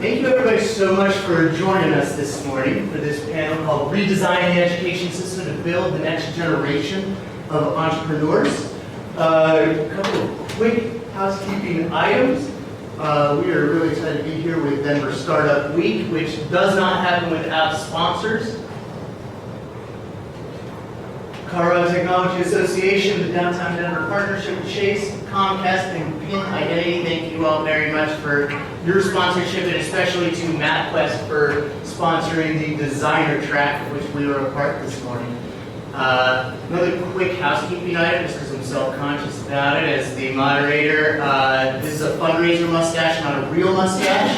Thank you everybody so much for joining us this morning for this panel called Redesigning the Education System to Build the Next Generation of Entrepreneurs. A couple of quick housekeeping items. We are really excited to be here with Denver Startup Week, which does not happen without sponsors. Colorado Technology Association, the Downtown Denver Partnership with Chase, Comcast, and Pin Identity. Thank you all very much for your sponsorship, and especially to MapQuest for sponsoring the designer track, of which we were a part this morning. Another quick housekeeping item, just because I'm self-conscious about it as the moderator. This is a fundraiser mustache, not a real mustache.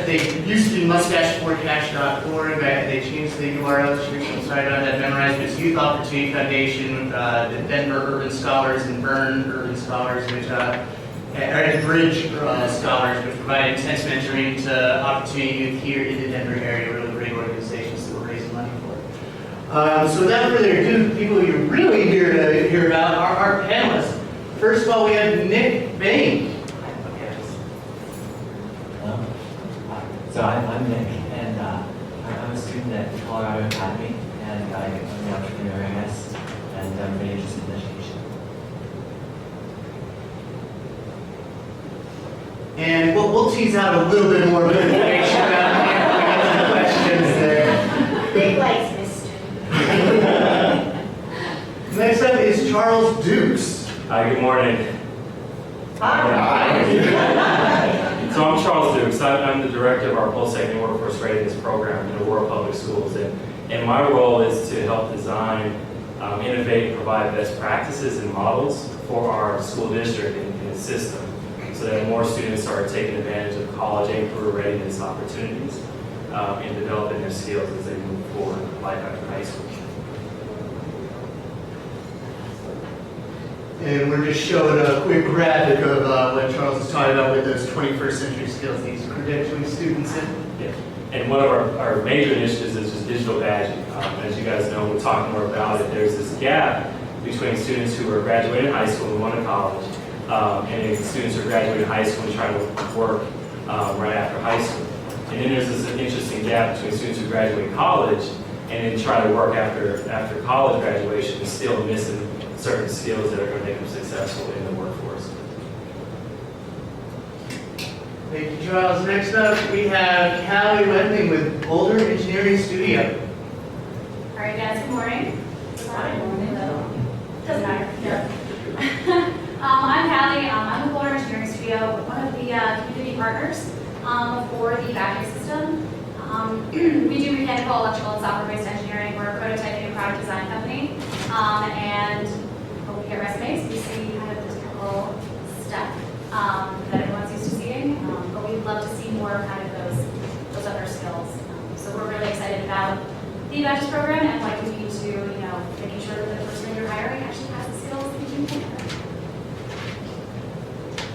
They used to be mustacheforcash.org. They changed the URL. Sorry about that memorized. It's Youth Opportunity Foundation, the Denver Urban Scholars and Bern Urban Scholars, which are Bridge Scholars, which provide intense mentoring to opportunity youth here in the Denver area. Really great organizations that we're raising money for. So without further ado, the people you're really here to hear about are our panelists. First of all, we have Nick Bain. So I'm Nick, and I'm a student at Colorado Academy, and I'm the entrepreneur, I guess, and I'm very interested in education. And we'll tease out a little bit more information about Nick when we get to the questions there. Big likes mystery. Next up is Charles Dukes. Hi, good morning. Hi. So I'm Charles Dukes. I'm the director of our post-secondary workforce readiness program in Aurora Public Schools. And my role is to help design, innovate, and provide best practices and models for our school district and the system so that more students are taking advantage of college and career readiness opportunities and developing their skills as they move forward in life after high school. And we're just showing a quick graphic of what Charles is talking about with those 21st century skills he's credentialing students in. Yeah. And one of our major initiatives is just digital badging. As you guys know, we'll talk more about it. There's this gap between students who are graduating high school and going to college, and students who are graduating high school and trying to work right after high school. And then there's this interesting gap between students who graduate college and then try to work after college graduation and still missing certain skills that are going to make them successful in the workforce. Thank you, Charles. Next up, we have Callie Wendling with Boulder Engineering Studio. All right, guys, good morning. Good morning. Doesn't matter. Yeah. I'm Callie. I'm with Boulder Engineering Studio, one of the community partners for the battery system. We do mechanical, electrical, and software-based engineering. We're a prototyping and product design company. And when we get resumes, we see kind of the typical stuff that everyone's used to seeing. But we'd love to see more kind of those other skills. So we're really excited about the Advantage program and what we need to, making sure that the person you're hiring actually has the skills that you can.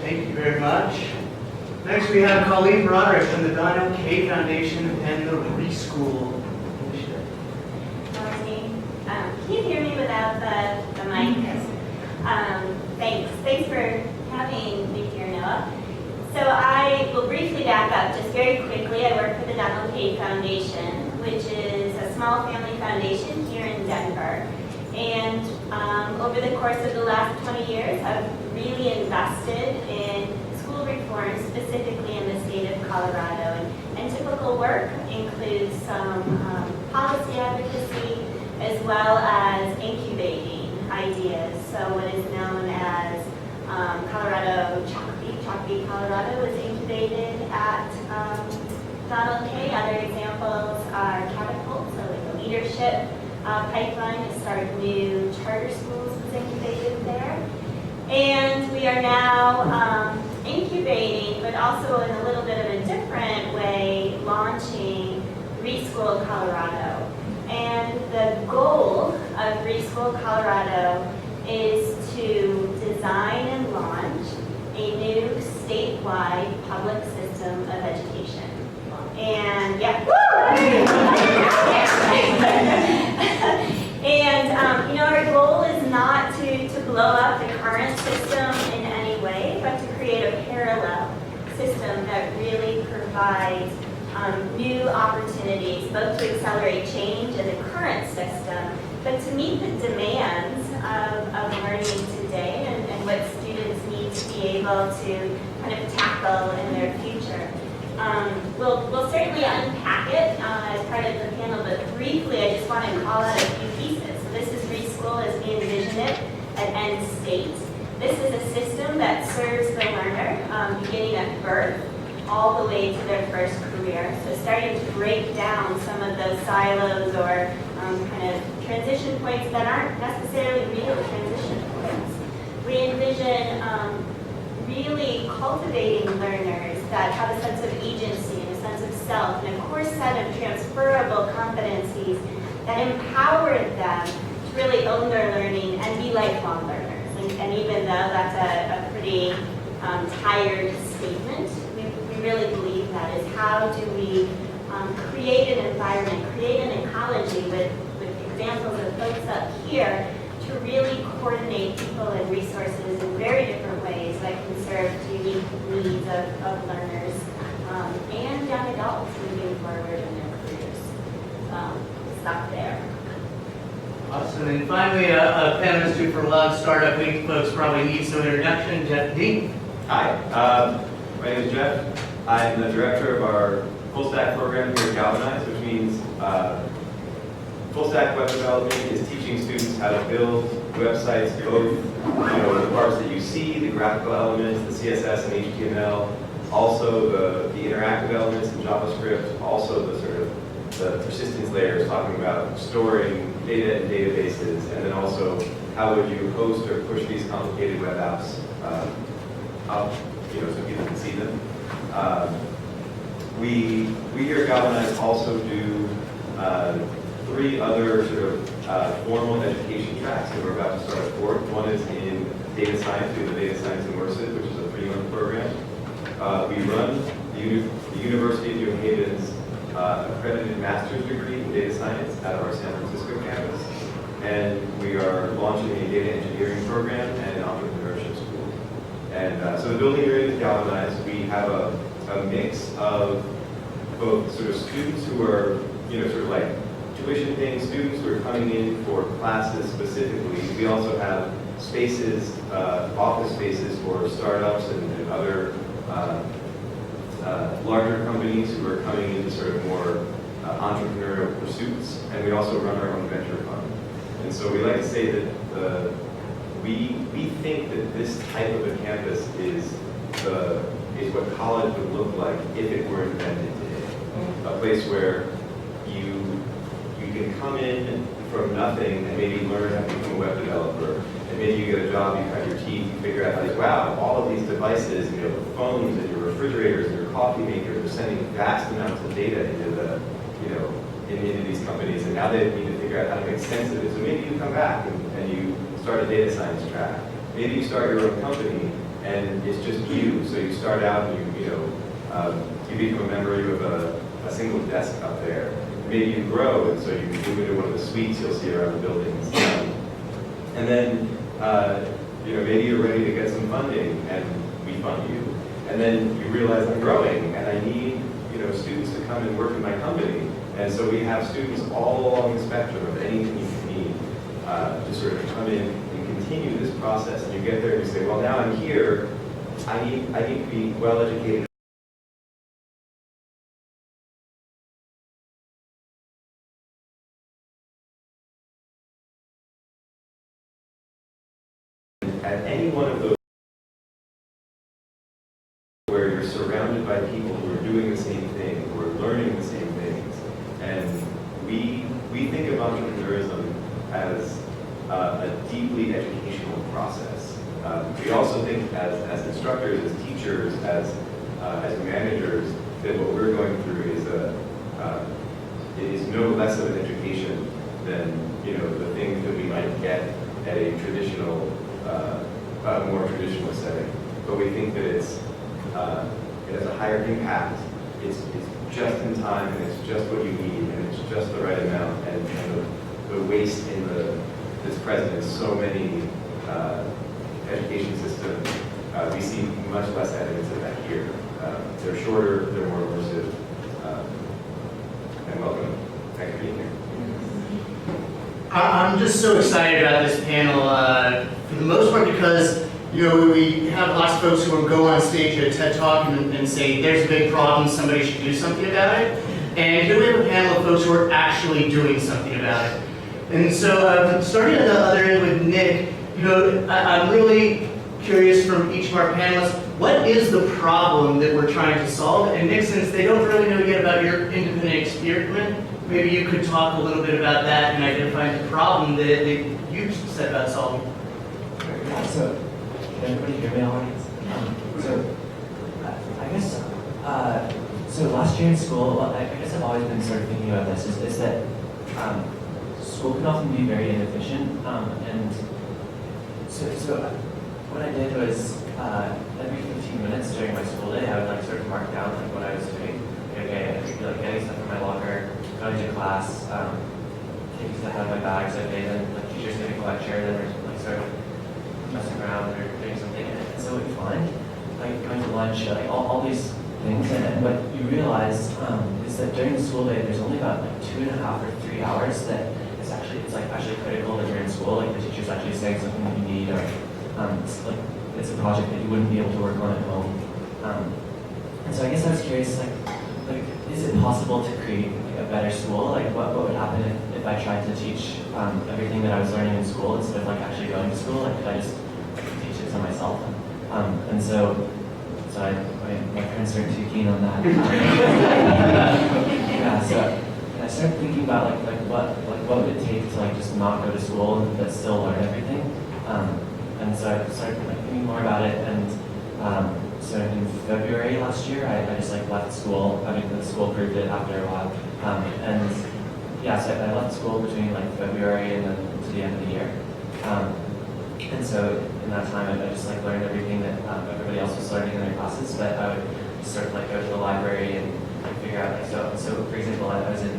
Thank you very much. Next, we have Colleen Broderick from the Donnell K Foundation and the Reschool Initiative. Can you hear me without the mic? Thanks for having me here, Noah. So I will briefly back up just very quickly. I work for the Donnell K Foundation, which is a small family foundation here in Denver. And over the course of the last 20 years, I've really invested in school reform, specifically in the state of Colorado. And typical work includes some policy advocacy, as well as incubating ideas. So what is known as Colorado Chalkbeat Colorado was incubated at Donnell K. Other examples are Catapult, so like a leadership pipeline to start new charter schools was incubated there. And we are now incubating, but also in a little bit of a different way, launching Reschool Colorado. And the goal of Reschool Colorado is to design and launch a new statewide public system of education. And yeah, and our goal is not to blow up the current system in any way, but to provide new opportunities, both to accelerate change in the current system, but to meet the demands of learning today and what students need to be able to kind of tackle in their future. We'll certainly unpack it as part of the panel, but briefly I just want to call out a few pieces. So this is Reschool as we envision it at end state. This is a system that serves the learner beginning at birth all the way to their first career. So starting to break down some of those silos or kind of transition points that aren't necessarily real transition points. We envision really cultivating learners that have a sense of agency and a sense of self and a core set of transferable competencies that empower them to really own their learning and be lifelong learners. And even though that's a pretty tired statement, we really believe that is how do we create an environment, create an ecology with examples of folks up here to really coordinate people and resources in very different ways that can serve the unique needs of learners and young adults moving forward in their careers. Stop there. Awesome. And finally, a panelist who for Love Startup Week folks probably need some introduction, Jeff D. Hi, my name is Jeff. I'm the director of our full stack program here at Galvanize, which means full stack web development is teaching students how to build websites, both the parts that you see, the graphical elements, the CSS and HTML, also the interactive elements in JavaScript, also the sort of the persistence layers, talking about storing data in databases, and then also how would you host or push these complicated web apps up, so people can see them. We here at Galvanize also do 3 other sort of formal education tracks, and we're about to start a 4th. One is in data science, we have the Data Science Immersive, which is a 3-month program. We run the University of New Haven's accredited master's degree in data science out of our San Francisco campus, and we are launching a data engineering program and an entrepreneurship school. And so the building here is Galvanize. We have a mix of both sort of students who are, sort of like tuition paying students who are coming in for classes specifically. We also have spaces, office spaces for startups and other larger companies who are coming into sort of more entrepreneurial pursuits. And we also run our own venture fund. And so we like to say that we think that this type of a campus is what college would look like if it were invented today. A place where you can come in from nothing and maybe learn how to become a web developer, and maybe you get a job, you cut your teeth, you figure out like, wow, all of these devices, the phones and your refrigerators and your coffee makers are sending vast amounts of data into into these companies, and now they need to figure out how to make sense of it. So maybe you come back and you start a data science track. Maybe you start your own company and it's just you. So you start out and you become a member of a single desk up there. Maybe you grow, and so you move into one of the suites you'll see around the buildings. And then maybe you're ready to get some funding, and we fund you. And then you realize I'm growing, and I need students to come and work in my company. And so we have students all along the spectrum of anything you need to sort of come in and continue this process. And you get there and you say, well, now I'm here. I need to be well educated. At any one of those where you're surrounded by people who are doing the same thing, who are learning the same things, and we think of entrepreneurism as a deeply educational process. We also think as instructors, as teachers, as managers, that what we're going through is no less of an education than the things that we might get at a traditional, more traditional setting. But we think that it has a higher impact. It's just in time, and it's just what you need, and it's just the right amount. And the waste in this present is so many education systems we see much less evidence of that here. They're shorter, they're more immersive, and welcome. Thanks for being here. I'm just so excited about this panel, for the most part because, you know, we have lots of folks who will go on stage at a TED Talk and say, there's a big problem, somebody should do something about it. And here we have a panel of folks who are actually doing something about it. And so, starting at the other end with Nick, you know, I'm really curious from each of our panelists, what is the problem that we're trying to solve? And Nick, since they don't really know yet about your independent experiment, maybe you could talk a little bit about that and identify the problem that you set about solving. Yeah, so, can everybody hear me all right? So, I guess, so last year in school, well, I guess I've always been sort of thinking about this, is that school can often be very inefficient, and so what I did was, every 15 minutes during my school day, I would like sort of mark down like what I was doing. Okay, I could be like getting stuff from my locker, going to class, taking stuff out of my bags, okay, then like teacher's giving a lecture, then we're like sort of messing around or doing something. And so what you find, like going to lunch, like all these things, and what you realize is that during the school day, there's only about like 2.5 or 3 hours that it's like actually critical that you're in school, like the teacher's actually saying something that you need, or it's a project that you wouldn't be able to work on at home. And so I guess I was curious, like is it possible to create like a better school? Like what would happen if I tried to teach everything that I was learning in school instead of like actually going to school? Like could I just teach it to myself? And so my parents weren't too keen on that. Yeah, so I started thinking about like what would it take to like just not go to school but still learn everything. And so I started like thinking more about it, and so in February last year, I just like left school. I mean, the school approved it after a while, and yeah, so I left school between like February and then to the end of the year. And so in that time, I just like learned everything that everybody else was learning in their classes, but I would sort of like go to the library and like figure out like so for example, I was in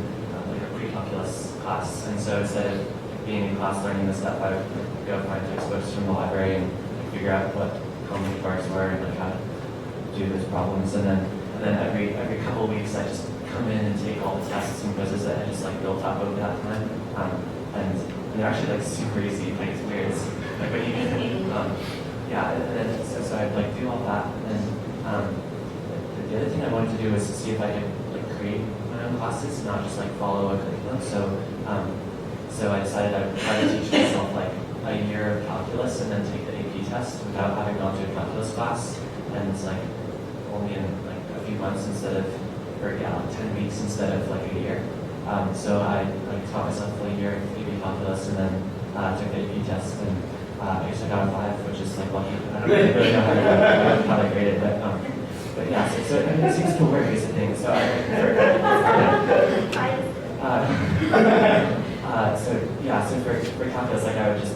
like a pre-calculus class, and so instead of being in class learning this stuff, I would go find textbooks from the library and figure out what common parts were and like how to do those problems. And then every couple of weeks, I just come in and take all the tests and quizzes that I just like built up over that time. And they're actually like super easy. Like it's weird. It's like when you yeah. And then so I'd like do all that. And then the other thing I wanted to do was to see if I could like create my own classes, not just like follow a curriculum. So I decided I would try to teach myself like a year of calculus and then take the AP test without having gone to a calculus class. And it's like only in like a few months instead of, or yeah, like 10 weeks instead of like a year. So I like taught myself for a year of AP calculus and then took the AP test, and I guess I got a 5, which is like lucky. I don't really know how I graded, but yeah, so I mean, it seems to work is the thing. So so for calculus, like I would just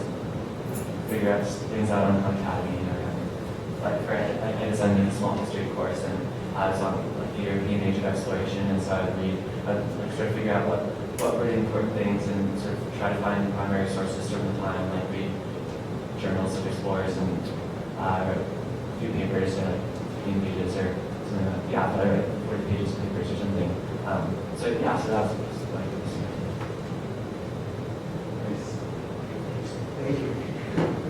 figure out things out on Academy, or like I designed a small history course, and I was on like the European Age of Exploration, and so I'd like sort of figure out what were the important things and sort of try to find primary sources from the time, like read journals of explorers and write a few papers, like 15 pages or something like that. Yeah, but I write 40 pages of papers or something. So that was like Thank you.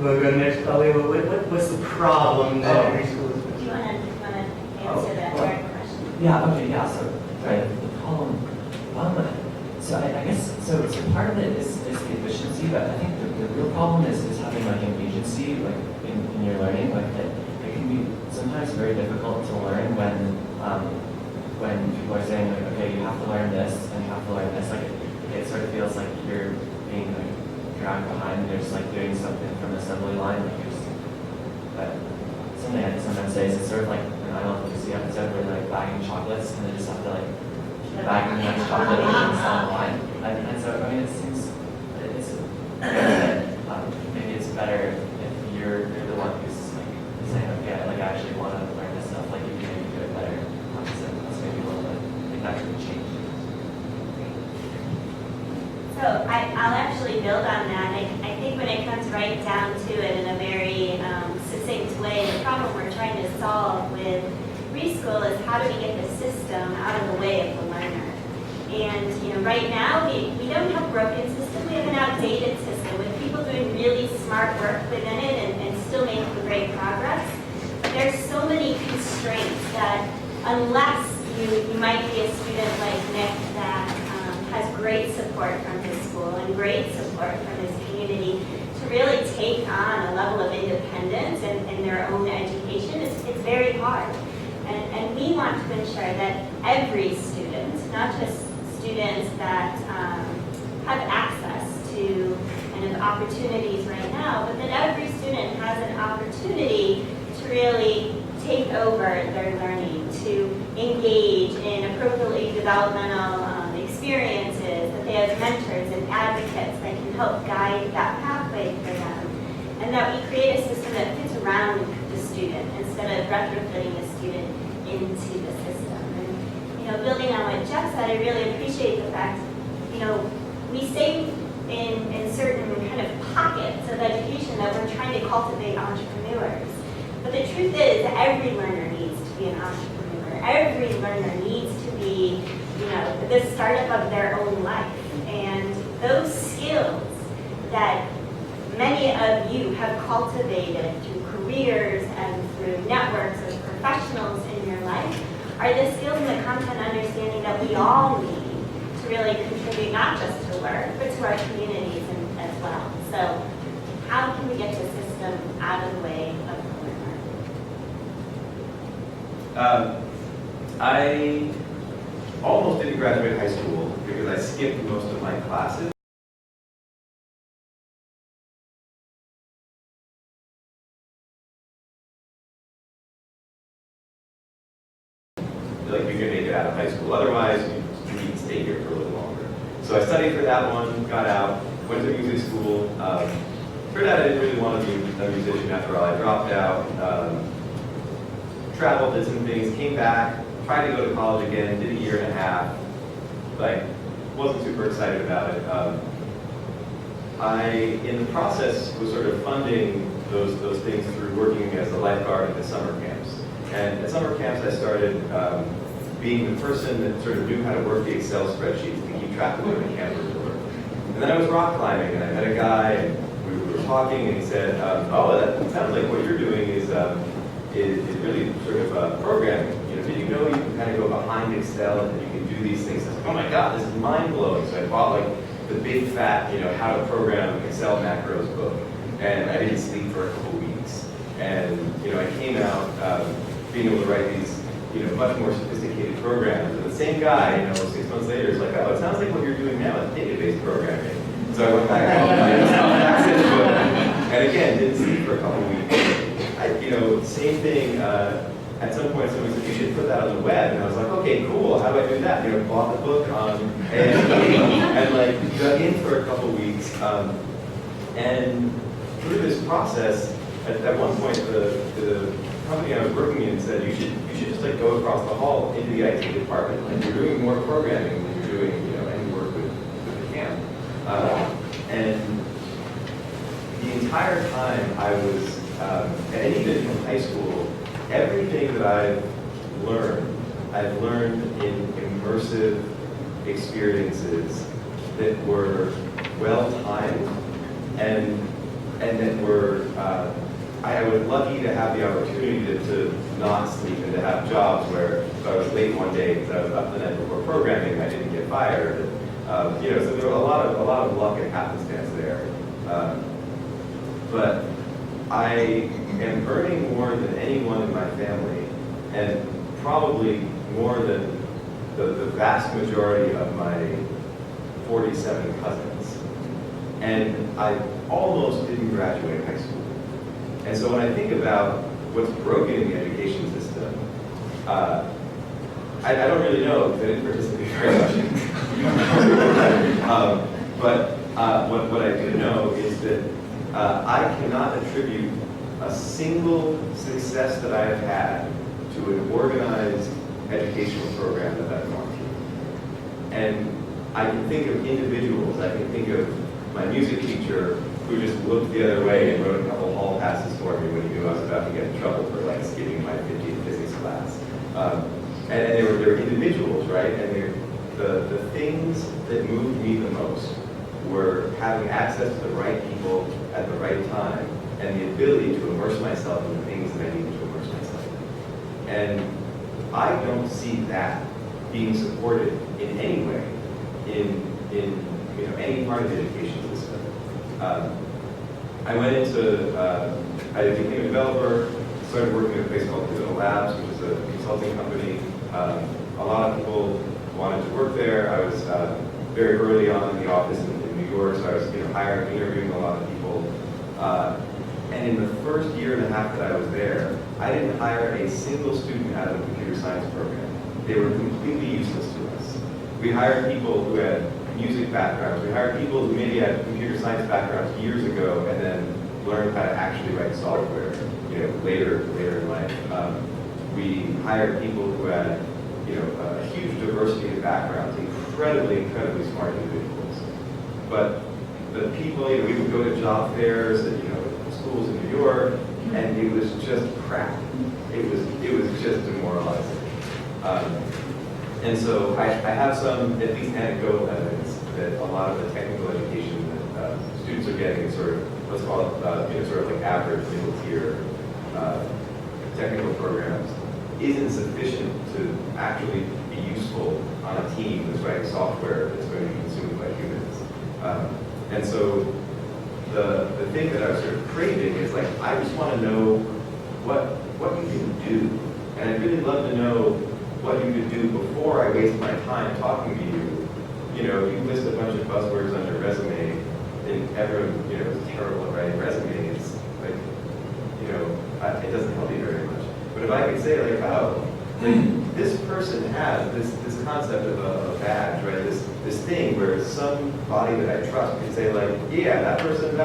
We'll go next, probably. What's the problem that every school is Do you want to answer that question? Yeah, okay, yeah, so, right, the problem, so I guess, so part of it is the efficiency, but I think the real problem is having like an agency, like in your learning, like it can be sometimes very difficult to learn when people are saying like, okay, you have to learn this, and you have to learn this, like it sort of feels like you're being like dragged behind, and you're just like doing something from the assembly line, like you're just, but something I sometimes say is it's sort of like an I Love Lucy episode where they're like bagging chocolates and they just have to like keep bagging the next chocolate and it's on the line. And so, I mean, it seems, maybe it's better if you're the one who's like saying, okay, like I actually want to learn this stuff, like you can maybe do it better. So that's maybe a little bit, I think that could change. So I'll actually build on that. I think when it comes right down to it in a very succinct way, the problem we're solve with preschool is how do we get the system out of the way of the learner. And right now we don't have a broken system, we have an outdated system with people doing really smart work within it and still making great progress. But there's so many constraints that unless you might be a student like Nick that has great support from his school and great support from his community to really take on a level of independence in their own education, it's very hard. And we want to ensure that every student, not just students that have access to kind of opportunities right now, but that every student has an opportunity to really take over their learning, to engage in appropriately developmental experiences, that they have mentors and advocates that can help guide that pathway for them, and that we create a system that fits around the student instead of retrofitting the student into the system. And building on what Jeff said, I really appreciate the fact, we say in certain kind of pockets of education that we're trying to cultivate entrepreneurs. But the truth is that every learner needs to be an entrepreneur. Every learner needs to be, the startup of their own life. And those skills that many of you have cultivated through careers and through networks of professionals in your life are the skills and the content understanding that we all need to really contribute not just to work, but to our communities as well. So how can we get the system out of the way of the learner? I almost didn't graduate high school because I skipped most of my classes. Like you can make it out of high school. Otherwise, you need to stay here for a little longer. So I studied for that one, got out, went to music school. Turned out I didn't really want to be a musician after all. I dropped out, traveled, did some things, came back, tried to go to college again, did a year and a half. Like, wasn't super excited about it. I, in the process, was sort of funding those things through working as a lifeguard at the summer camps. And at summer camps, I started being the person that sort of knew how to work the Excel spreadsheets to keep track of where the campers were. And then I was rock climbing, and I met a guy, and we were talking, and he said, "Oh, that sounds like what you're doing is really sort of programming. Did you know you can kind of go behind Excel and you can do these things?" I was like, "Oh my God, this is mind blowing!" So I bought like the big fat, how to program Excel macros book, and I didn't sleep for a couple weeks. And I came out being able to write these, much more sophisticated programs. And the same guy, 6 months later, is like, "Oh, it sounds like what you're doing now is database programming." So I went back home and I installed an Access book, and again, didn't sleep for a couple weeks. Same thing. At some point, someone said, "You should put that on the web," and I was like, "Okay, cool. How do I do that?" Bought the book and like got in for a couple weeks, and through this process, at one point, the company I was working in said, "You should just like go across the hall into the IT department. Like you're doing more programming than you're doing, any work with the camp." And the entire time I was, and even from high school, everything that I've learned in immersive experiences that were well timed and that were. I was lucky to have the opportunity to not sleep and to have jobs where if I was late one day because I was up the night before programming, I didn't get fired. So there was a lot of luck and happenstance there. But I am earning more than anyone in my family, and probably more than the vast majority of my 47 cousins. And I almost didn't graduate high school. And so when I think about what's broken in the education system, I don't really know because I didn't participate very much. But what I do know is that I cannot attribute a single success that I have had to an organized educational program that I've gone through. And I can think of individuals. I can think of my music teacher who just looked the other way and wrote a couple hall passes for me when he knew I was about to get in trouble for like skipping my 50th physics class. And they were individuals, right? And the things that moved me the most were having access to the right people at the right time and the ability to immerse myself in the things that I needed to immerse myself in. And I don't see that being supported in any way in any part of the education system. I went into, I became a developer, started working at a place called Digital Labs, which is a consulting company. A lot of people wanted to work there. I was very early on in the office in New York, so I was hiring, interviewing a lot of people. And in the first year and a half that I was there, I didn't hire a single student out of the computer science program. They were completely useless to us. We hired people who had music backgrounds. We hired people who maybe had computer science backgrounds years ago and then learned how to actually write software, later in life. We hired people who had, a huge diversity of backgrounds, incredibly smart individuals. But the people, we would go to job fairs at, schools in New York, and it was just crap. It was just demoralizing. And so I have some, at least anecdotal evidence that a lot of the technical education that students are getting is sort of, let's call it, sort of like average middle tier technical programs, isn't sufficient to actually be useful on a team that's writing software that's going to be consumed by humans. And so the thing that I was sort of craving is like, I just want to know what you can do. And I'd really love to know what you could do before I waste my time talking to you. You list a bunch of buzzwords on your resume, and everyone, is terrible at writing resumes. Like, it doesn't help you very much. But if I could say, like, this person has this concept of a badge, right? This thing where somebody that I trust can say, like, yeah, that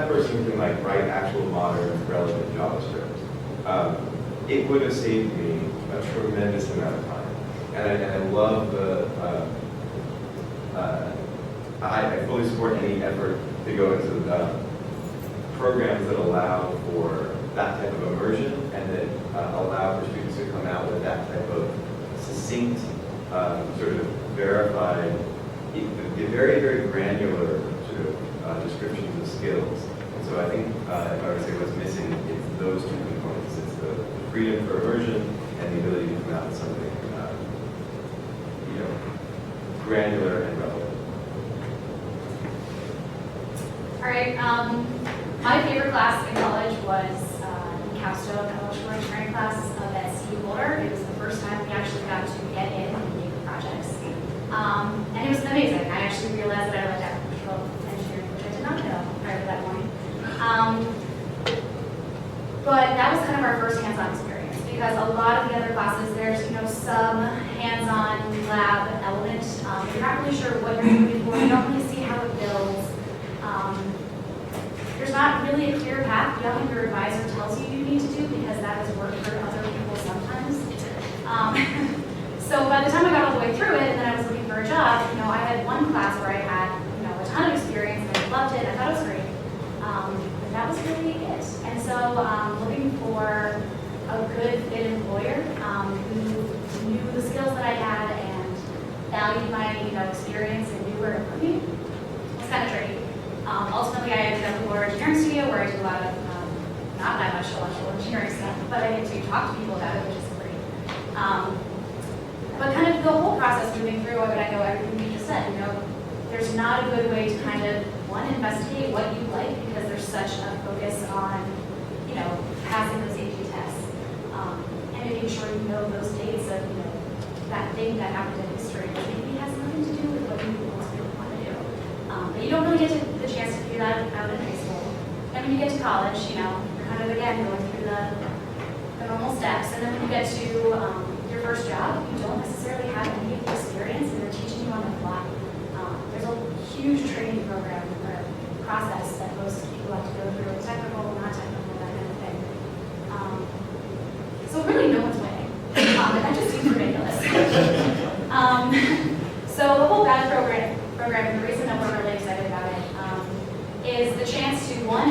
person can like write actual modern relevant JavaScript. It would have saved me a tremendous amount of time. And I love I fully support any effort to go into programs that allow for that type of immersion and that allow for students to come out with that type of succinct, sort of verified, very, very granular sort of descriptions of skills. And so I think if I were to say what's missing, it's those two components. It's the freedom for immersion and the ability to come out with something granular and relevant. All right, my favorite class in college was Capstone Electrical Engineering class at CU Boulder. It was the first time we actually got to get in and make projects. And it was amazing. I actually realized that I liked electrical engineering, which I did not know prior to that point. But that was kind of our first hands-on experience because a lot of the other classes, there's some hands-on lab element. You're not really sure what you're moving for. You don't really see how it builds. There's not really a clear path beyond what your advisor tells you need to do because that has worked for other people sometimes. So by the time I got all the way through it and then I was looking for a job, I had one class where I had a ton of experience and I loved it and I thought it was great. But that was really it. And so looking for a good fit employer who knew the skills that I had and valued my experience and knew where to put me was kind of tricky. Ultimately, I ended up at Florida Engineering Studio where I do a lot of, not that much electrical engineering stuff, but I get to talk to people about it, which is great. But kind of the whole process moving through, I would echo everything you just said. There's not a good way to kind of, one, investigate what you like because there's such a focus on, passing those AP tests and making sure you know those dates of, that thing that happened in history that maybe has nothing to do with what you most people want to do. But you don't really get the chance to figure that out in high school. And when you get to college, you're kind of, again, going through the normal steps. And then when you get to your first job, you don't necessarily have any of the experience, and they're teaching you on the fly. There's a huge training program or process that most people have to go through, technical, not technical, that kind of thing. So really, no one's winning. And that just seems ridiculous. So the whole BAD program, and the reason that we're really excited about it, is the chance to, one,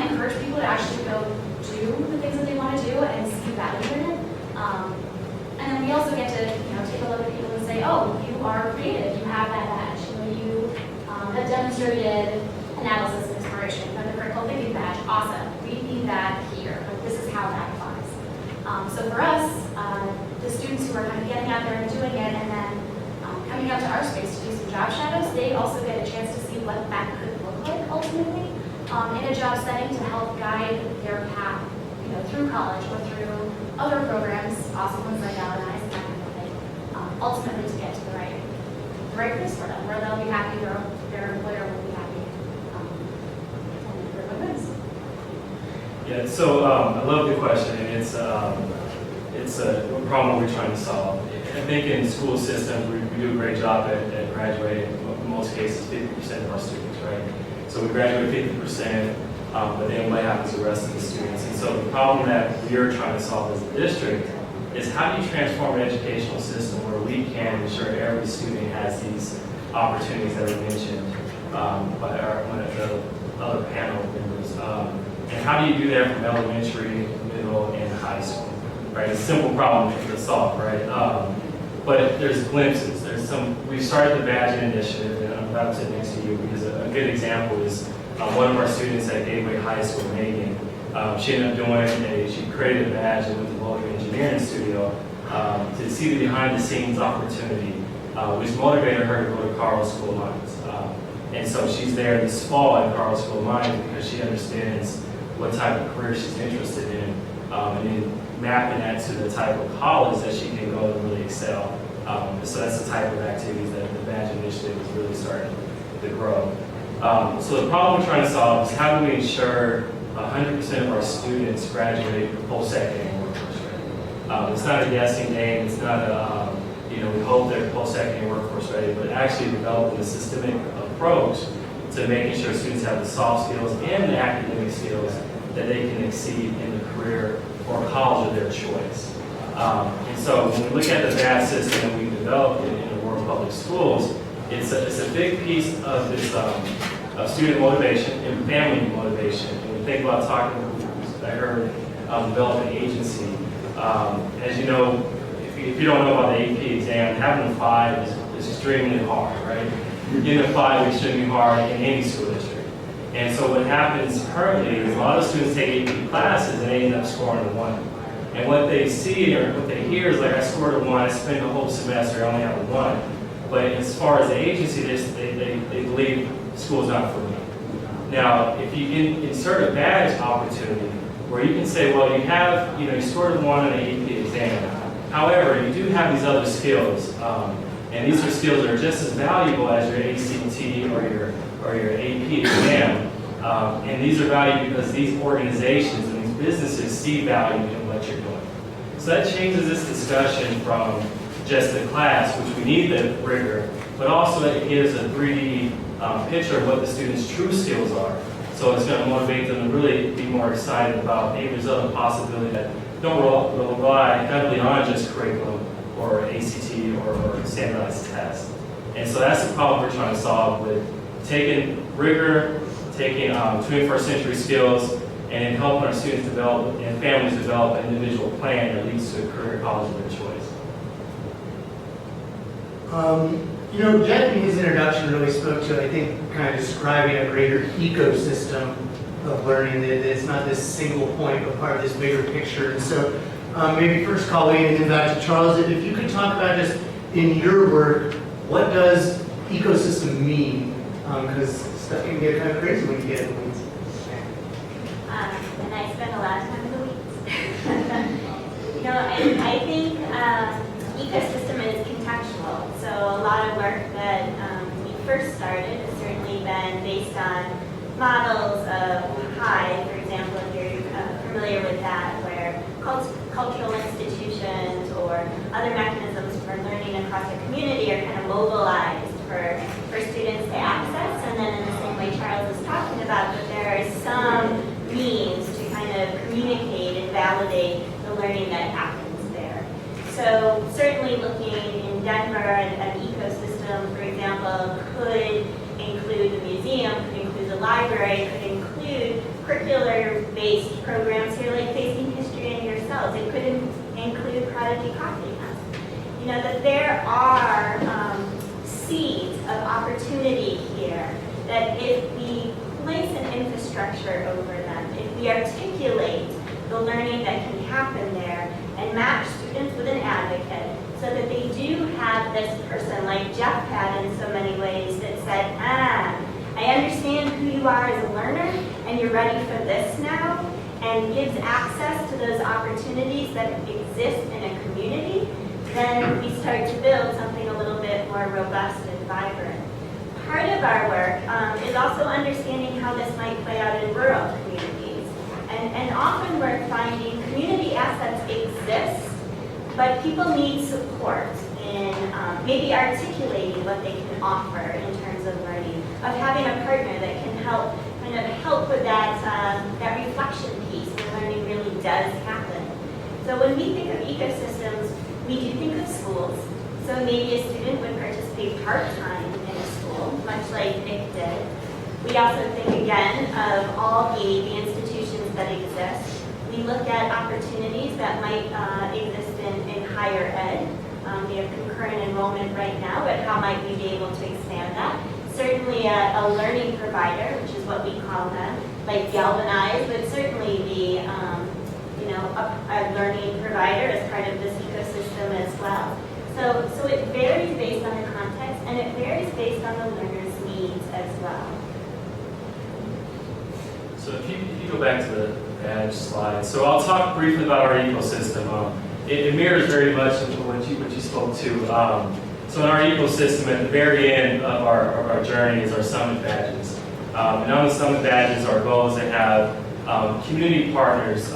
good job setting to help guide their path, through college or through other programs, awesome ones like Galvanize and that kind of thing, ultimately to get to the right place for them, where they'll be happy, their employer will be happy, and everyone wins. Yeah, so I love the question, and it's a problem we're trying to solve. I think in school systems, we do a great job at graduating, in most cases, 50% of our students, right? So we graduate 50%, but then what happens to the rest of the students? And so the problem that we are trying to solve as a district is how do you transform an educational system where we can ensure every student has these opportunities that were mentioned by one of the other panel members. And how do you do that from elementary, middle, and high school? Right, it's a simple problem to solve, right? But there's glimpses. We started the Badge Initiative, and I'm about to sit next to you because a good example is one of our students at Gateway High School, Megan. She ended up she created a badge with the local engineering studio to see the behind-the-scenes opportunity, which motivated her to go to Carl School of Mines. And so she's there this fall at Carl School of Mines because she understands what type of career she's interested in, and then mapping that to the type of college that she can go and really excel. So that's the type of activities that the Badge Initiative is really starting to grow. So the problem we're trying to solve is how do we ensure 100% of our students graduate with post-secondary workforce ready. It's not a guessing game. It's not a, we hope they're post-secondary workforce ready, but actually developing a systemic approach to making sure students have the soft skills and the academic skills that they can exceed in the career or college of their choice. And so when we look at the BAD system that we've developed in the World Public Schools, it's a big piece of this of student motivation and family motivation. When we think about I heard develop an agency. As you know, if you don't know about the AP exam, having a 5 is extremely hard, right? Getting a 5 is extremely hard in any school district. And so what happens currently is a lot of students take AP classes and they end up scoring a 1. And what they see or what they hear is like, I scored a 1, I spent the whole semester, I only have a 1. But as far as the agency, they believe school's not for me. Now, if you can insert a badge opportunity where you can say, well, you scored a 1 on an AP exam. However, you do have these other skills, and these are skills that are just as valuable as your ACT or your AP exam. And these are valuable because these organizations and these businesses see value in what you're doing. So that changes this discussion from just the class, which we need the rigor, but also it gives a 3D picture of what the students' true skills are. So it's going to motivate them to really be more excited about maybe there's other possibilities that don't rely heavily on just curriculum or ACT or standardized tests. And so that's the problem we're trying to solve with taking rigor, taking 21st century skills, and then helping our students develop and families develop an individual plan that leads to a career college of their choice. Jeff in his introduction really spoke to, I think, kind of describing a greater ecosystem of learning, that it's not this single point, but part of this bigger picture. And so maybe first Colleen and then back to Charles, if you could talk about just in your work, what does ecosystem mean? Because stuff can get kind of crazy when you get in the weeds. And I spend a lot of time in the weeds. I think ecosystem is contextual. So a lot of work that we first started has certainly been based on models of HIVE, for example, if you're familiar with that, where cultural institutions or other mechanisms for learning across a community are kind of mobilized for students to access. And then in the same way Charles is talking about, that there are some means to kind of communicate and validate the learning that happens there. So certainly looking in Denver, an ecosystem, for example, could include the museum, could include the library, could include curricular-based programs here like Facing History and Yourselves. It could include Prodigy Coffee House. That there are seeds of opportunity here that if we place an infrastructure over them, if we articulate the learning that can happen there and match students with an advocate so that they do have this person like Jeff had in so many ways that said, I understand who you are as a learner, and you're ready for this now, and gives access to those opportunities that exist in a community, then we start to build something a little bit more robust and vibrant. Part of our work is also understanding how this might play out in rural communities. And often we're finding community assets exist, but people need support in maybe articulating what they can offer in terms of learning, of having a partner that can help with that reflection piece when learning really does happen. So when we think of ecosystems, we do think of schools. So maybe a student would participate part-time in a school, much like Nick did. We also think again of all the institutions that exist. We look at opportunities that might exist in higher ed. We have concurrent enrollment right now, but how might we be able to expand that? Certainly a learning provider, which is what we call them, like Galvanize, would certainly be a learning provider as part of this ecosystem as well. So it varies based on the context, and it varies based on the learner's needs as well. So if you go back to the badge slide, so I'll talk briefly about our ecosystem. It mirrors very much what you spoke to. So in our ecosystem, at the very end of our journey is our summit badges. And on the summit badges, our goal is to have community partners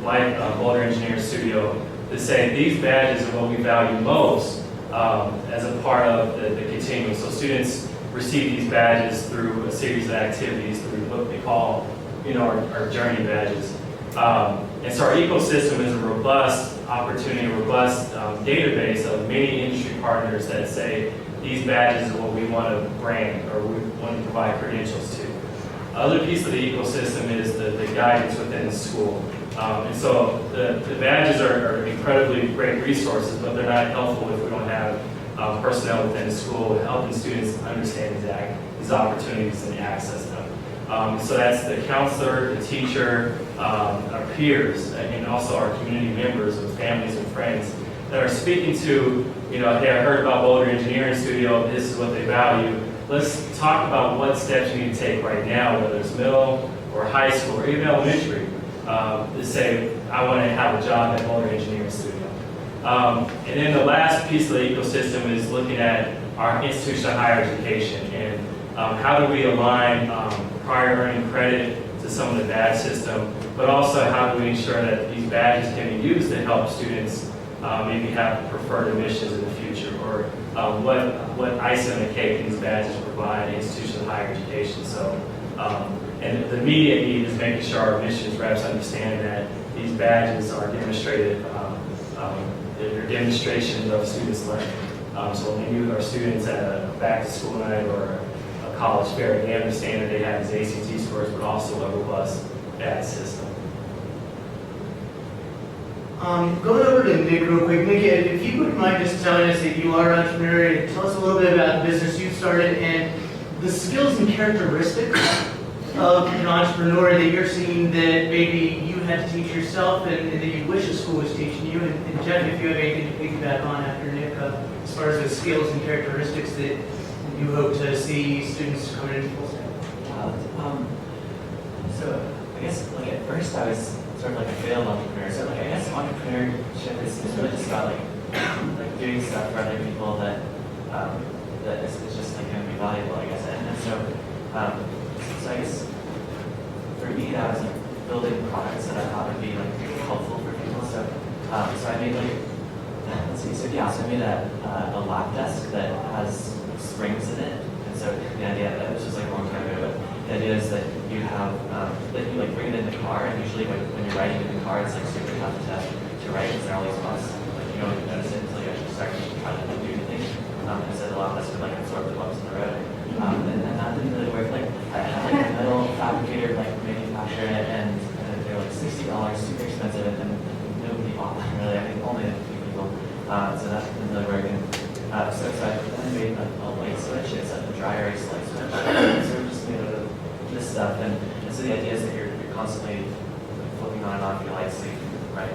like Boulder Engineering Studio to say these badges are what we value most as a part of the continuum. So students receive these badges through a series of activities, through what they call our journey badges. And so our ecosystem is a robust opportunity, a robust database of many industry partners that say these badges are what we want to brand or we want to provide credentials to. Other piece of the ecosystem is the guidance within the school. And so the badges are incredibly great resources, but they're not helpful if we don't have personnel within the school helping students understand these opportunities and access them. So that's the counselor, the teacher, our peers, and also our community members and families and friends that are speaking to, hey, I heard about Boulder Engineering Studio, this is what they value. Let's talk about what steps you need to take right now, whether it's middle or high school or even elementary, to say, I want to have a job at Boulder Engineering Studio. And then the last piece of the ecosystem is looking at our institution of higher education and how do we align prior earning credit to some of the badge system, but also how do we ensure that these badges can be used to help students maybe have preferred admissions in the future, or what icing on the cake these badges provide in institutions of higher education. So, and the immediate need is making sure our admissions reps understand that these badges are demonstrated, they're demonstrations of students' learning. So when we meet with our students at a back-to-school night or a college fair, they understand that they have these ACT scores, but also a robust badge system. Going over to Nick real quick. Nick, if you wouldn't mind just telling us that you are an entrepreneur, tell us a little bit about the business you started and the skills and characteristics of an entrepreneur that you're seeing that maybe you had to teach yourself and that you wish the school was teaching you. And Jeff, if you have anything to piggyback on after Nick, as far as the skills and characteristics that you hope to see students coming into full stack. So I guess at first I was sort of like a failed entrepreneur. So I guess entrepreneurship is really just about like doing stuff for other people that is just like going to be valuable, I guess. And so I guess for me that was like building products that I thought would be like helpful for people. So I made I made a lap desk that has springs in it. And so the idea that this was like a long time ago, but the idea is that you have that you like bring it in the car, and usually when you're riding in the car, it's like super tough to ride because there are all these bumps. Like you don't even notice it until you actually start to try to do anything. And so a lot less would like absorb the bumps in the road. And that didn't really work. Like I had like a metal fabricator like manufacture it, and they were like $60, super expensive, and nobody bought them really. I think only a few people. So that didn't really work. And so I then made a light switch. It's a dry erase light switch. So we're just made out of this stuff, and so the idea is that you're constantly flipping on and off your lights, so you can write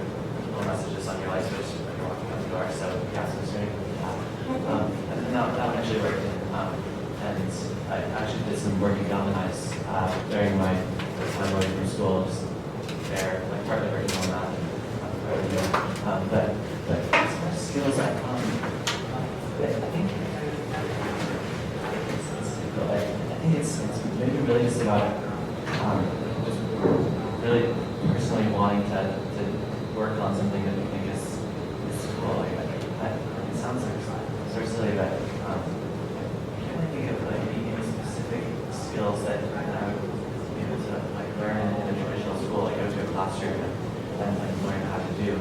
little messages on your light switch when you're walking out the door. So yeah, so it's doing that. And then that one actually worked. And I actually did some work in Galvanize during my time willing to work on something that we think is cool. Like, it sounds like sort of silly, but I can't really think of like any specific skills that I would be able to like learn in a traditional school, like go to a classroom and like learn how to do.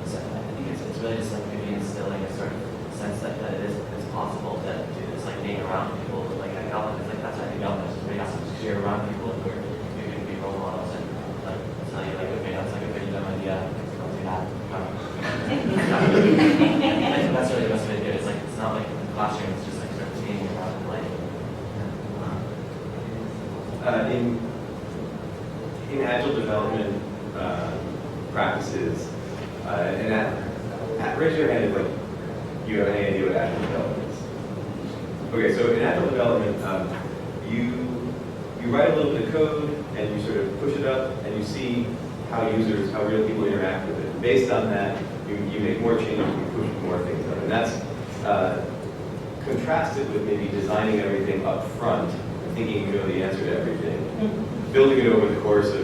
So I think it's really just like maybe instilling a sort of sense that it is possible to do this, like being around people, like at Gallup, it's like that's why I think Gallup is really awesome, because you're around people who are you can be role models and like tell you like, okay, that's like a pretty dumb idea, don't do that. I think that's really the best way to do it. It's like it's not like the classroom, it's just like sort of being around and playing. In agile development practices, and raise your hand if like you have any idea what agile development is. Okay, so in agile development, you write a little bit of code and you sort of push it up and you see how real people interact with it. And based on that, you make more changes, you push more things up. And that's contrasted with maybe designing everything up front, thinking you know the answer to everything, building it over the course of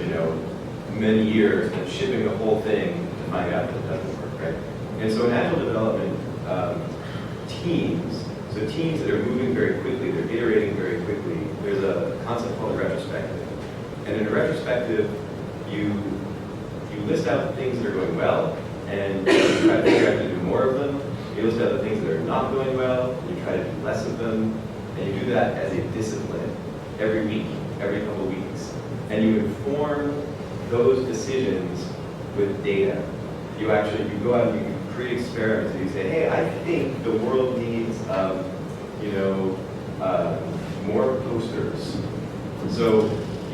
many years, and shipping the whole thing to find out that it doesn't work, right? And so in agile development, teams that are moving very quickly, they're iterating very quickly, there's a concept called retrospective. And in a retrospective, you list out the things that are going well, and you try to figure out how to do more of them. You list out the things that are not going well, and you try to do less of them, and you do that as a discipline every week, every couple of weeks. And you inform those decisions with data. You go out and you create experiments, and you say, hey, I think the world needs, more posters. So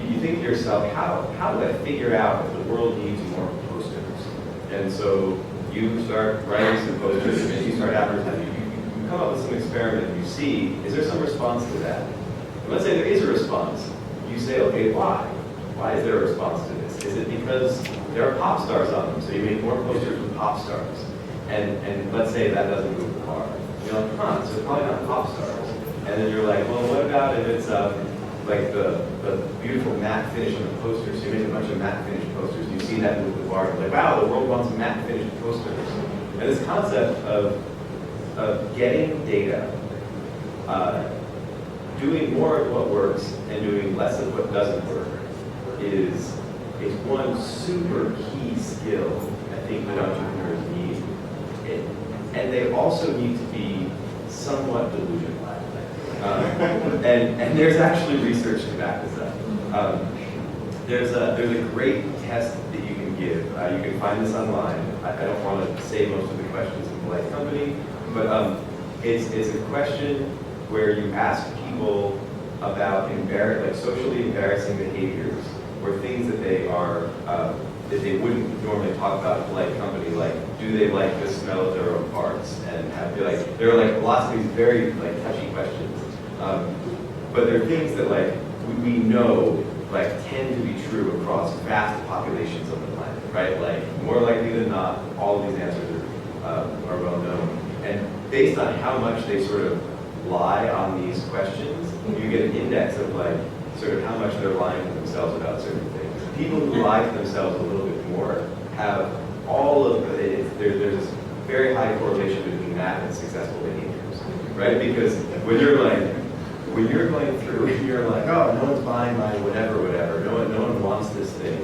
you think to yourself, how do I figure out if the world needs more posters? And so you start writing some posters, and you start advertising. You come up with some experiment, and you see, is there some response to that? And let's say there is a response. You say, okay, why? Why is there a response to this? Is it because there are pop stars on them, so you make more posters with pop stars? And let's say that doesn't move the bar. You're like, so it's probably not pop stars. And then you're like, well, what about if it's like the beautiful matte finish on the poster? So you make a bunch of matte finish posters, and you see that move the bar. You're like, wow, the world wants matte finish posters. And this concept of getting data, doing more of what works and doing less of what doesn't work is one super key skill I think that entrepreneurs need. And they also need to be somewhat delusional. And there's actually research to back this up. There's a great test that you can give. You can find this online. I don't want to say most of the questions in polite company, but it's a question where you ask people about socially embarrassing behaviors or things that they are that they wouldn't normally talk about in polite company, like do they like the smell of their own farts, and there are lots of these very touchy questions. But there are things that we know tend to be true across vast populations of the planet, right? More likely than not, all of these answers are well known. And based on how much they sort of lie on these questions, you get an index of sort of how much they're lying to themselves about certain things. People who lie to themselves a little bit more have all of there's this very high correlation between that and successful behaviors, right? Because when you're going through and you're like, oh, no one's buying my whatever, no one wants this thing,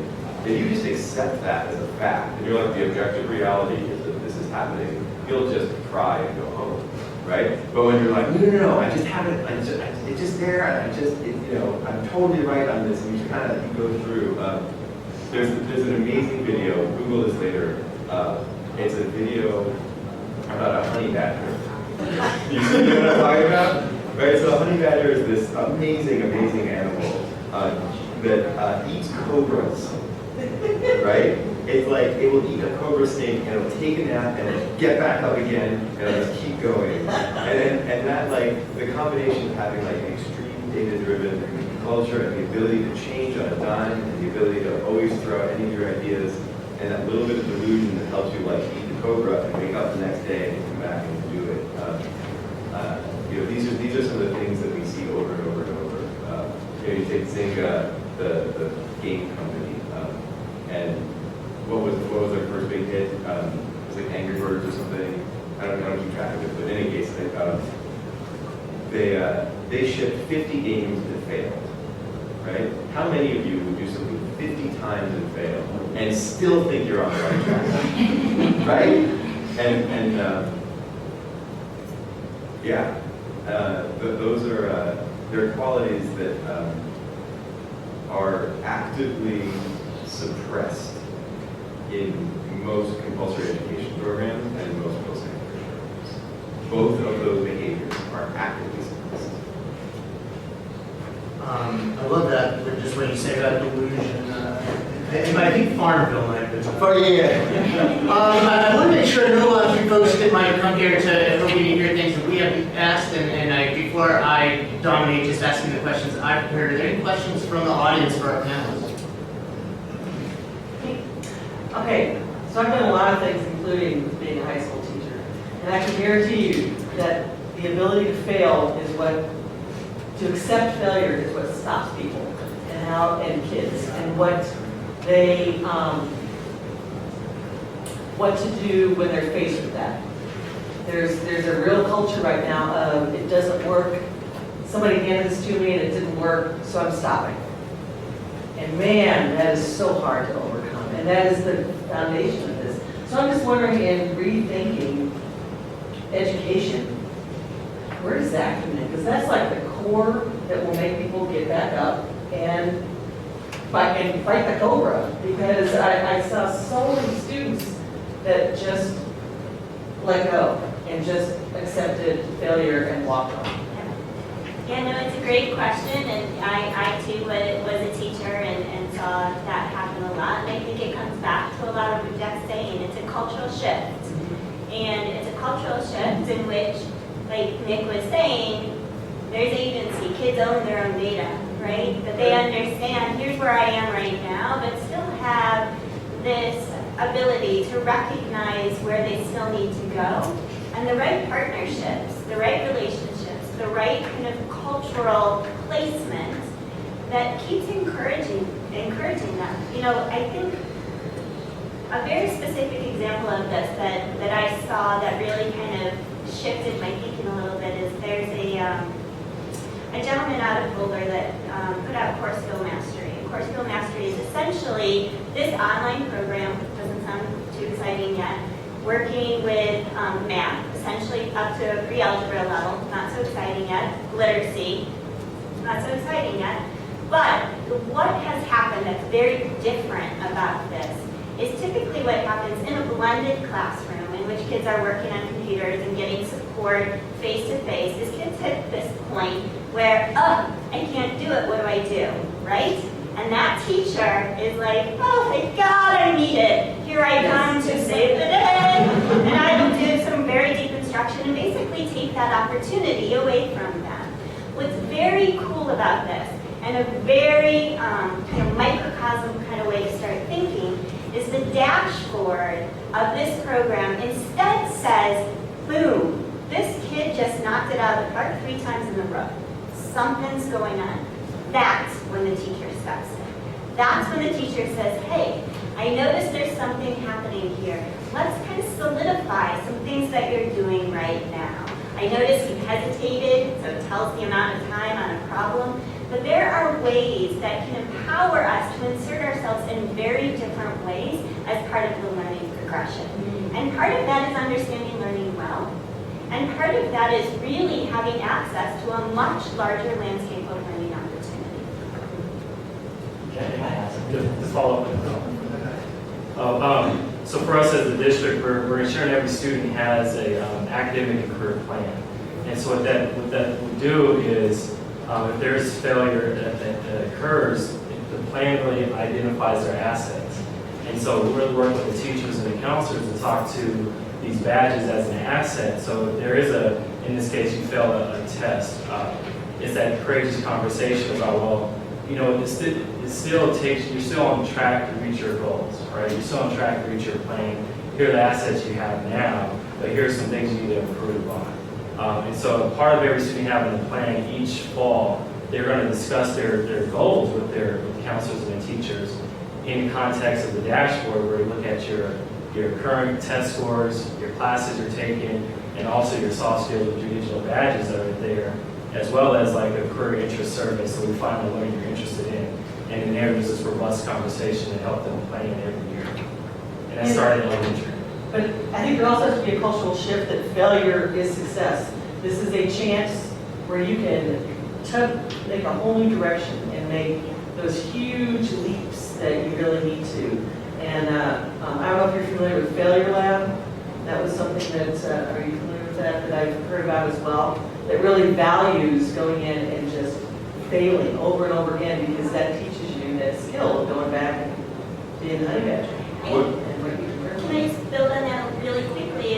if you just accept that as a fact, and you're like, the objective reality is that this is happening, you'll just cry and go home, right? But when you're like, no, I just haven't, it's just there, I'm totally right on this, and you go through, there's an amazing video, Google this later, it's a video about a honey badger. You see what I'm talking about? Right, so a honey badger is this amazing animal that eats cobras, right? It's like it will eat a cobra snake and it'll take a nap and it'll get back up again and it'll just keep going. And that the combination of having extreme data-driven culture and the ability to change on a dime and the ability to always throw out any of your ideas and that little bit of delusion that helps you eat the cobra and wake up the next day and come back and do it. These are some of the things that we see over and over and over. You take Zynga, the game company, and what was their first big hit? It was like Angry Birds or something. I don't keep track of it, but in any case, they shipped 50 games that failed. Right? How many of you would do something 50 times and fail and still think you're on the right track? Right? Those are there are qualities that are actively suppressed in most compulsory education programs and in most post-secondary programs. Both of those behaviors are actively suppressed. I love that, just what you say about delusion. And I think Farmville might be. I want to make sure I know a lot of you folks that might come here to hoping to hear things that we haven't asked, before I dominate just asking the questions I've prepared, are there any questions from the audience for our panelists? Okay, so I've done a lot of things, including being a high school teacher. And I can guarantee you that the ability to fail is to accept failure is what stops people and kids, and what to do when they're faced with that. There's a real culture right now of it doesn't work. Somebody handed this to me and it didn't work, so I'm stopping. And man, that is so hard to overcome. And that is the foundation of this. So I'm just wondering, in rethinking education, where does that come in? Because that's like the core that will make people get back up and fight the cobra. Because I saw so many students that just let go and just accepted failure and walked on. Yeah, no, it's a great question, and I too was a teacher and saw that happen a lot. And I think it comes back to a lot of what Jeff's saying. It's a cultural shift. And it's a cultural shift in which, like Nick was saying, there's agency. Kids own their own data, right? But they understand, here's where I am right now, but still have this ability to recognize where they still need to go. And the right partnerships, the right relationships, the right kind of cultural placement that keeps encouraging them. You know, I think a very specific example of this that I saw that really kind of shifted my thinking a little bit is there's a gentleman out of Boulder that put out Core Skill Mastery. And Core Skill Mastery is essentially this online program, doesn't sound too exciting yet, working with math, essentially up to a pre-algebra level, not so exciting yet, literacy, not so exciting yet. But what has happened that's very different about this is typically what happens in a blended classroom in which kids are working on computers and getting support face-to-face, is kids hit this point where, I can't do it, what do I do, right? And that teacher is like, oh, thank God I need it. Here I come to save the day. And I will do some very deep instruction and basically take that opportunity away from them. What's very cool about this, and a very kind of microcosm kind of way to start thinking, is the dashboard of this program instead says, boom, this kid just knocked it out of the park 3 times in a row. Something's going on. That's when the teacher steps in. That's when the teacher says, hey, I noticed there's something happening here. Let's kind of solidify some things that you're doing right now. I noticed you hesitated, so it tells the amount of time on a problem. But there are ways that can empower us to insert ourselves in very different ways as part of the learning progression. And part of that is understanding learning well. And part of that is really having access to a much larger landscape of learning opportunity. To follow up with so for us as a district, we're ensuring every student has a academic and career plan. And so what that will do is, if there is failure that occurs, the plan really identifies their assets. And so we really work with the teachers and the counselors to talk to these badges as an asset. So if there is in this case, you fail a test, it's that courageous conversation about, well, you know, it still takes, you're still on track to reach your goals, right? You're still on track to reach your plan. Here are the assets you have now, but here are some things you need to improve on. And so part of every student having a plan each fall, they're going to discuss their goals with their counselors and their teachers in context of the dashboard where we look at your current test scores, your classes you're taking, and also your soft skills with your digital badges that are there, as well as like a career interest survey, so we find the learning you're interested in. And in there, there's this robust conversation to help them plan every year. And that started in elementary. But I think there also has to be a cultural shift that failure is success. This is a chance where you can make a whole new direction and make those huge leaps that you really need to. And I don't know if you're familiar with Failure Lab. That was something that, are you familiar with that I've heard about as well? That really values going in and just failing over and over again, because that teaches you that skill of going back and being a honey badger. Can I just build on that really quickly?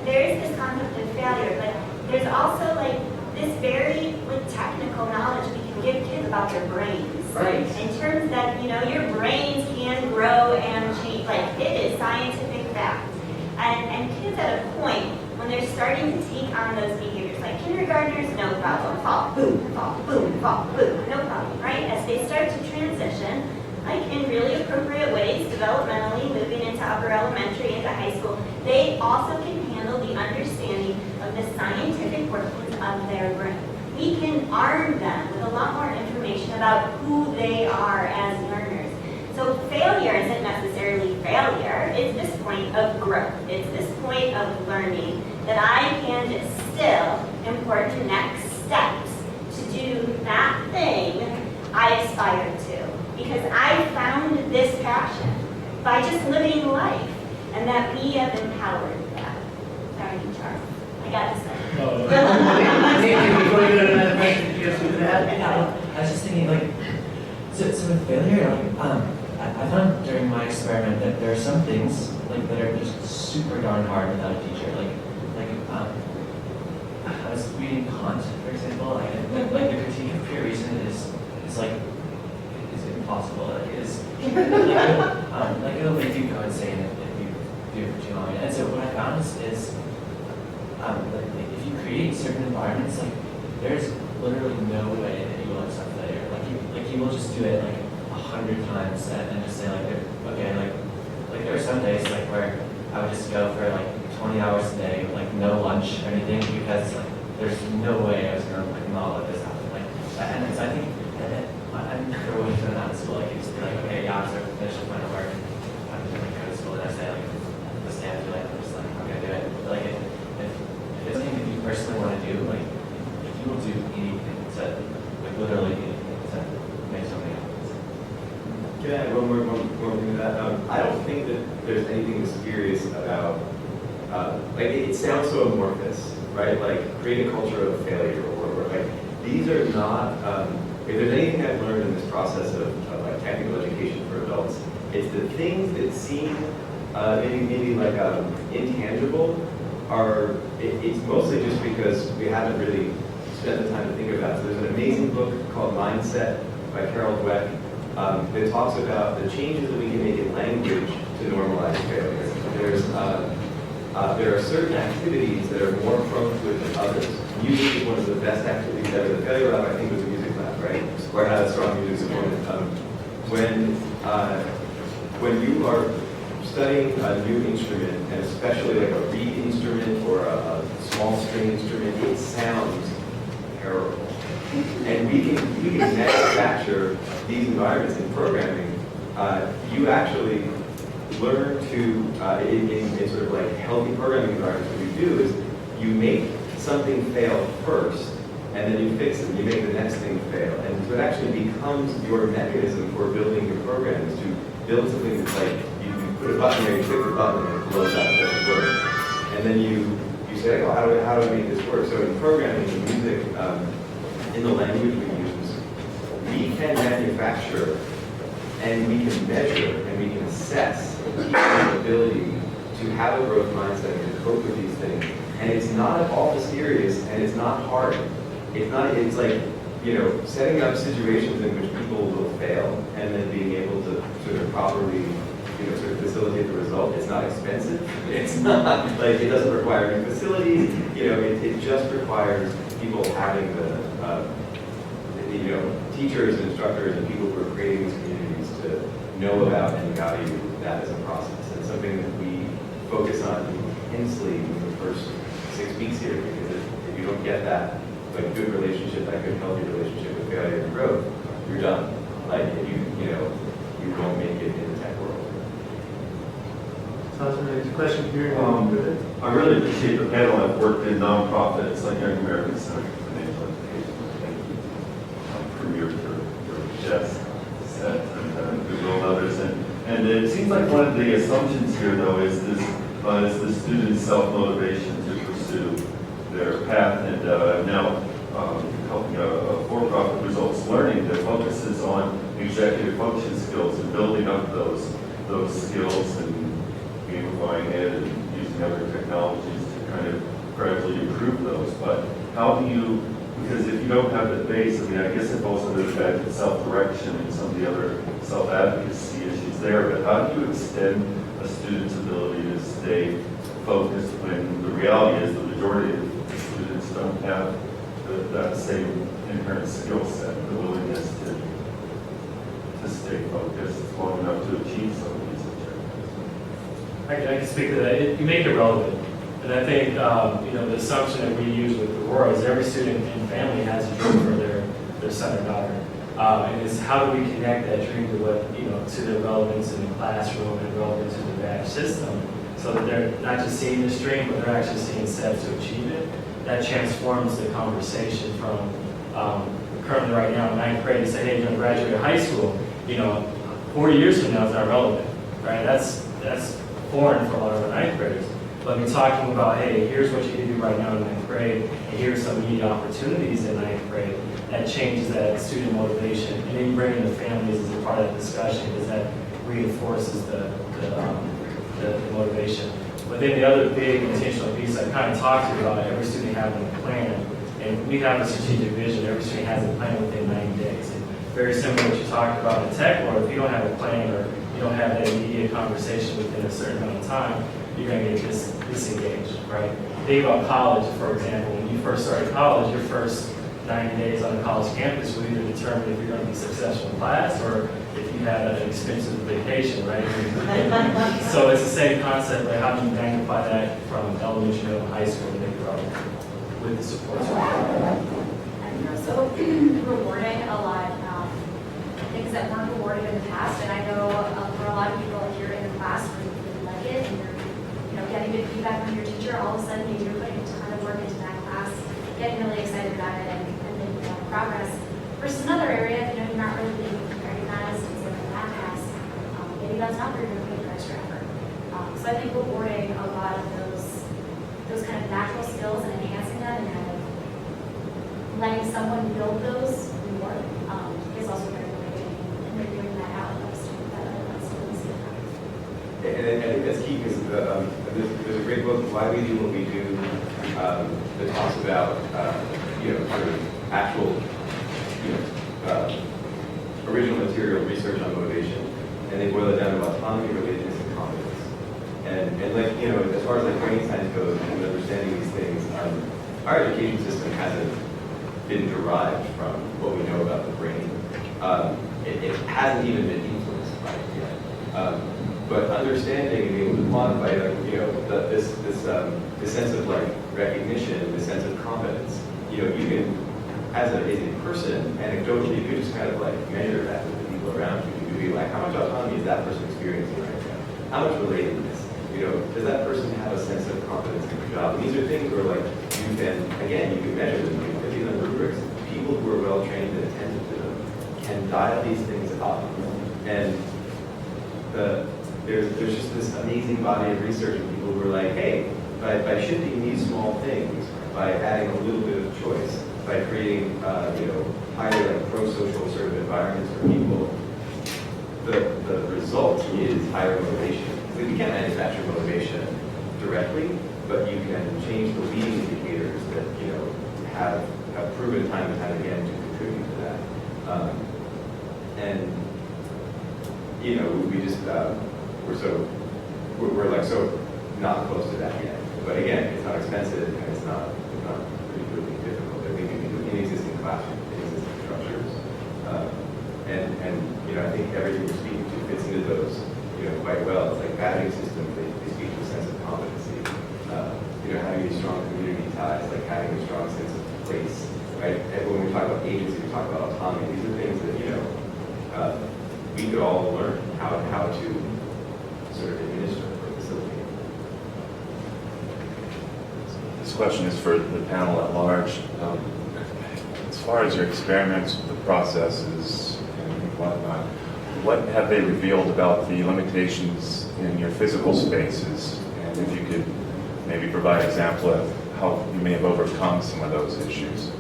There is this concept of failure, but there's also like this very technical knowledge we can give kids about their brains. Right. In terms that, your brains can grow and change, like it is scientific fact. And kids at a point, when they're starting to take on those behaviors, like kindergartners, no problem, fall, boom, fall, boom, fall, boom, no problem, right? As they start to transition, like in really appropriate ways, developmentally, moving into upper elementary, into high school, they also can handle the understanding of the scientific workings of their brain. We can arm them with a lot more information about who they are as learners. So failure isn't necessarily failure, it's this point of growth. It's this point of learning that I can distill important next steps to do that thing I aspire to. Because I found this passion by just living life, and that we have empowered that. Sorry, Charles. I got this one. Before you go to another question, do you have something to add? I was just thinking, like, so with failure, like, I found during my experiment that there are some things like that are just super darn hard without a teacher. I was reading Kant, for example, like the critique of pure reason is like is impossible. It'll make you go insane if you do it for too long. And so what I found is if you create certain environments, like there's literally no way that you will accept failure. Like you will just do it like 100 times and just say like there were some days like where I would just go for like 20 hours a day with like no lunch or anything, because like there's no way I was gonna like not let this happen. And so I think I'm never really doing that in school. Like you just be like, okay, yeah, I'm starting to finish with my work. I'm gonna go to school, and I say like this day I feel like I'm just like I'm gonna do it. But like if it's something that you personally want to do, like if you will do anything to like literally anything to make something happen. Can I add one more thing to that? I don't think that there's anything mysterious about, it sounds so amorphous, right? Like create a culture of failure, or like these are not. If there's anything I've learned in this process of like technical education for adults, it's the things that seem maybe like intangible it's mostly just because we haven't really spent the time to think about it. So there's an amazing book called Mindset by Carol Dweck that talks about the changes that we can make in language to normalize failure. There are certain activities that are more prone to it than others. Music is one of the best activities ever. The Failure Lab, I think, was a music lab, right? Where I had a strong music component. When you are studying a new instrument, and especially like a reed instrument or a small string instrument, it sounds terrible. And we can manufacture these environments in programming. You actually learn to, in sort of like healthy programming environments, what you do is you make something fail first, and then you fix it, and you make the next thing fail. And so it actually becomes your mechanism for building your program, is to build something that's like, you put a button there, you click the button, and it blows up, it doesn't work. And then you say, oh, how do I make this work? So in programming, in music, in the language we use, we can manufacture, and we can measure, and we can assess the ability to have a growth mindset and to cope with these things. And it's not at all mysterious, and it's not hard. It's like, setting up situations in which people will fail, and then being able to sort of properly, sort of facilitate the result. It's not expensive. It's not, like, it doesn't require new facilities. It just requires people having the, teachers and instructors and people who are creating these communities to know about and value that as a process. And something that we focus on intensely in the first 6 weeks here, because if you don't get that like good relationship, that good healthy relationship with failure and growth, you're done. Like if you won't make it in the tech world. So that's a really good question here. I really appreciate the panel. I've worked in nonprofits like Young American Center for Financial Education. Thank you for your chess set and Google and others. And it seems like one of the assumptions here, though, is the student's self-motivation to pursue their path. And I'm now helping a for-profit results learning that focuses on executive function skills and building up those skills and gamifying it and using other technologies to kind of gradually improve those. But how do you, because if you don't have the base, I mean, I guess it falls under the bed of self-direction and some of the other self-advocacy issues there, but how do you extend a student's ability to stay focused when the reality is the majority of the students don't have that same inherent skill set, the willingness to stay focused long enough to achieve some of these objectives? I can speak to that. You make it relevant. And I think, the assumption that we use with Aurora is every student and family has a dream for their son or daughter. And it's how do we connect that dream to to the relevance in the classroom and relevance to the badge system, so that they're not just seeing this dream, but they're actually seeing steps to achieve it. That transforms the conversation from currently right now in 9th grade to say, hey, you're going to graduate high school. 40 years from now is not relevant, right? That's foreign for a lot of our 9th graders. But me talking about, hey, here's what you can do right now in 9th grade, and here's some immediate opportunities in 9th grade, that changes that student motivation. And then you bring in the families as a part of that discussion, because that reinforces the motivation. But then the other big intentional piece I kind of talked to you about, every student having a plan. And we have a strategic vision. Every student has a plan within 90 days. And very similar to what you talked about in the tech world, if you don't have a plan or you don't have that immediate conversation within a certain amount of time, you're going to get disengaged, right? Think about college, for example. When you first started college, your first 90 days on a college campus will either determine if you're going to be successful in class or if you had an expensive vacation, right? So it's the same concept, like how do you magnify that from elementary to high school and make it relevant with the support? And also rewarding a lot of things that weren't rewarded in the past. And I know for a lot of people, if you're in the class where you really like it and you're getting good feedback from your teacher, all of a sudden you're putting a ton of work into that class, getting really excited about it and making a lot of progress. Versus another area, you're not really being recognized as like a math class. Maybe that's not where you're going to put your extra effort. So I think rewarding a lot of those kind of natural skills and enhancing them and kind of letting someone build those more is also very motivating. And they're doing that out of students that other students get from. And I think that's key, because there's a great book, Why We Do What We Do, that talks about sort of actual original material research on motivation, and they boil it down to autonomy, relatedness, and confidence. And like as far as like brain science goes and understanding these things, our education system hasn't been derived from what we know about the brain. It hasn't even been influenced by it yet. But understanding and being able to quantify, this sense of like recognition, this sense of confidence, you can, as a person, anecdotally, you could just kind of like measure that with the people around you. You could be like, how much autonomy is that person experiencing right now? How much relatedness? Does that person have a sense of confidence in their job? And these are things where like you can measure them. You can put these on rubrics. People who are well trained and attentive to them can dial these things up. And there's just this amazing body of research of people who are like, hey, by shifting these small things, by adding a little bit of choice, by creating highly like pro-social sort of environments for people, the result is higher motivation. So you can't manufacture motivation directly, but you can change the leading indicators that have proven time and time again to contribute to that. We just we're like so not close to that yet. But again, it's not expensive and it's not really difficult. I think in existing classrooms, in existing structures, I think everything you're speaking to fits into those quite well. It's like batching system talk about autonomy, these are things that, we could all learn how to sort of administer or facilitate. This question is for the panel at large. As far as your experiments with the processes and whatnot, what have they revealed about the limitations in your physical spaces? And if you could maybe provide an example of how you may have overcome some of those issues.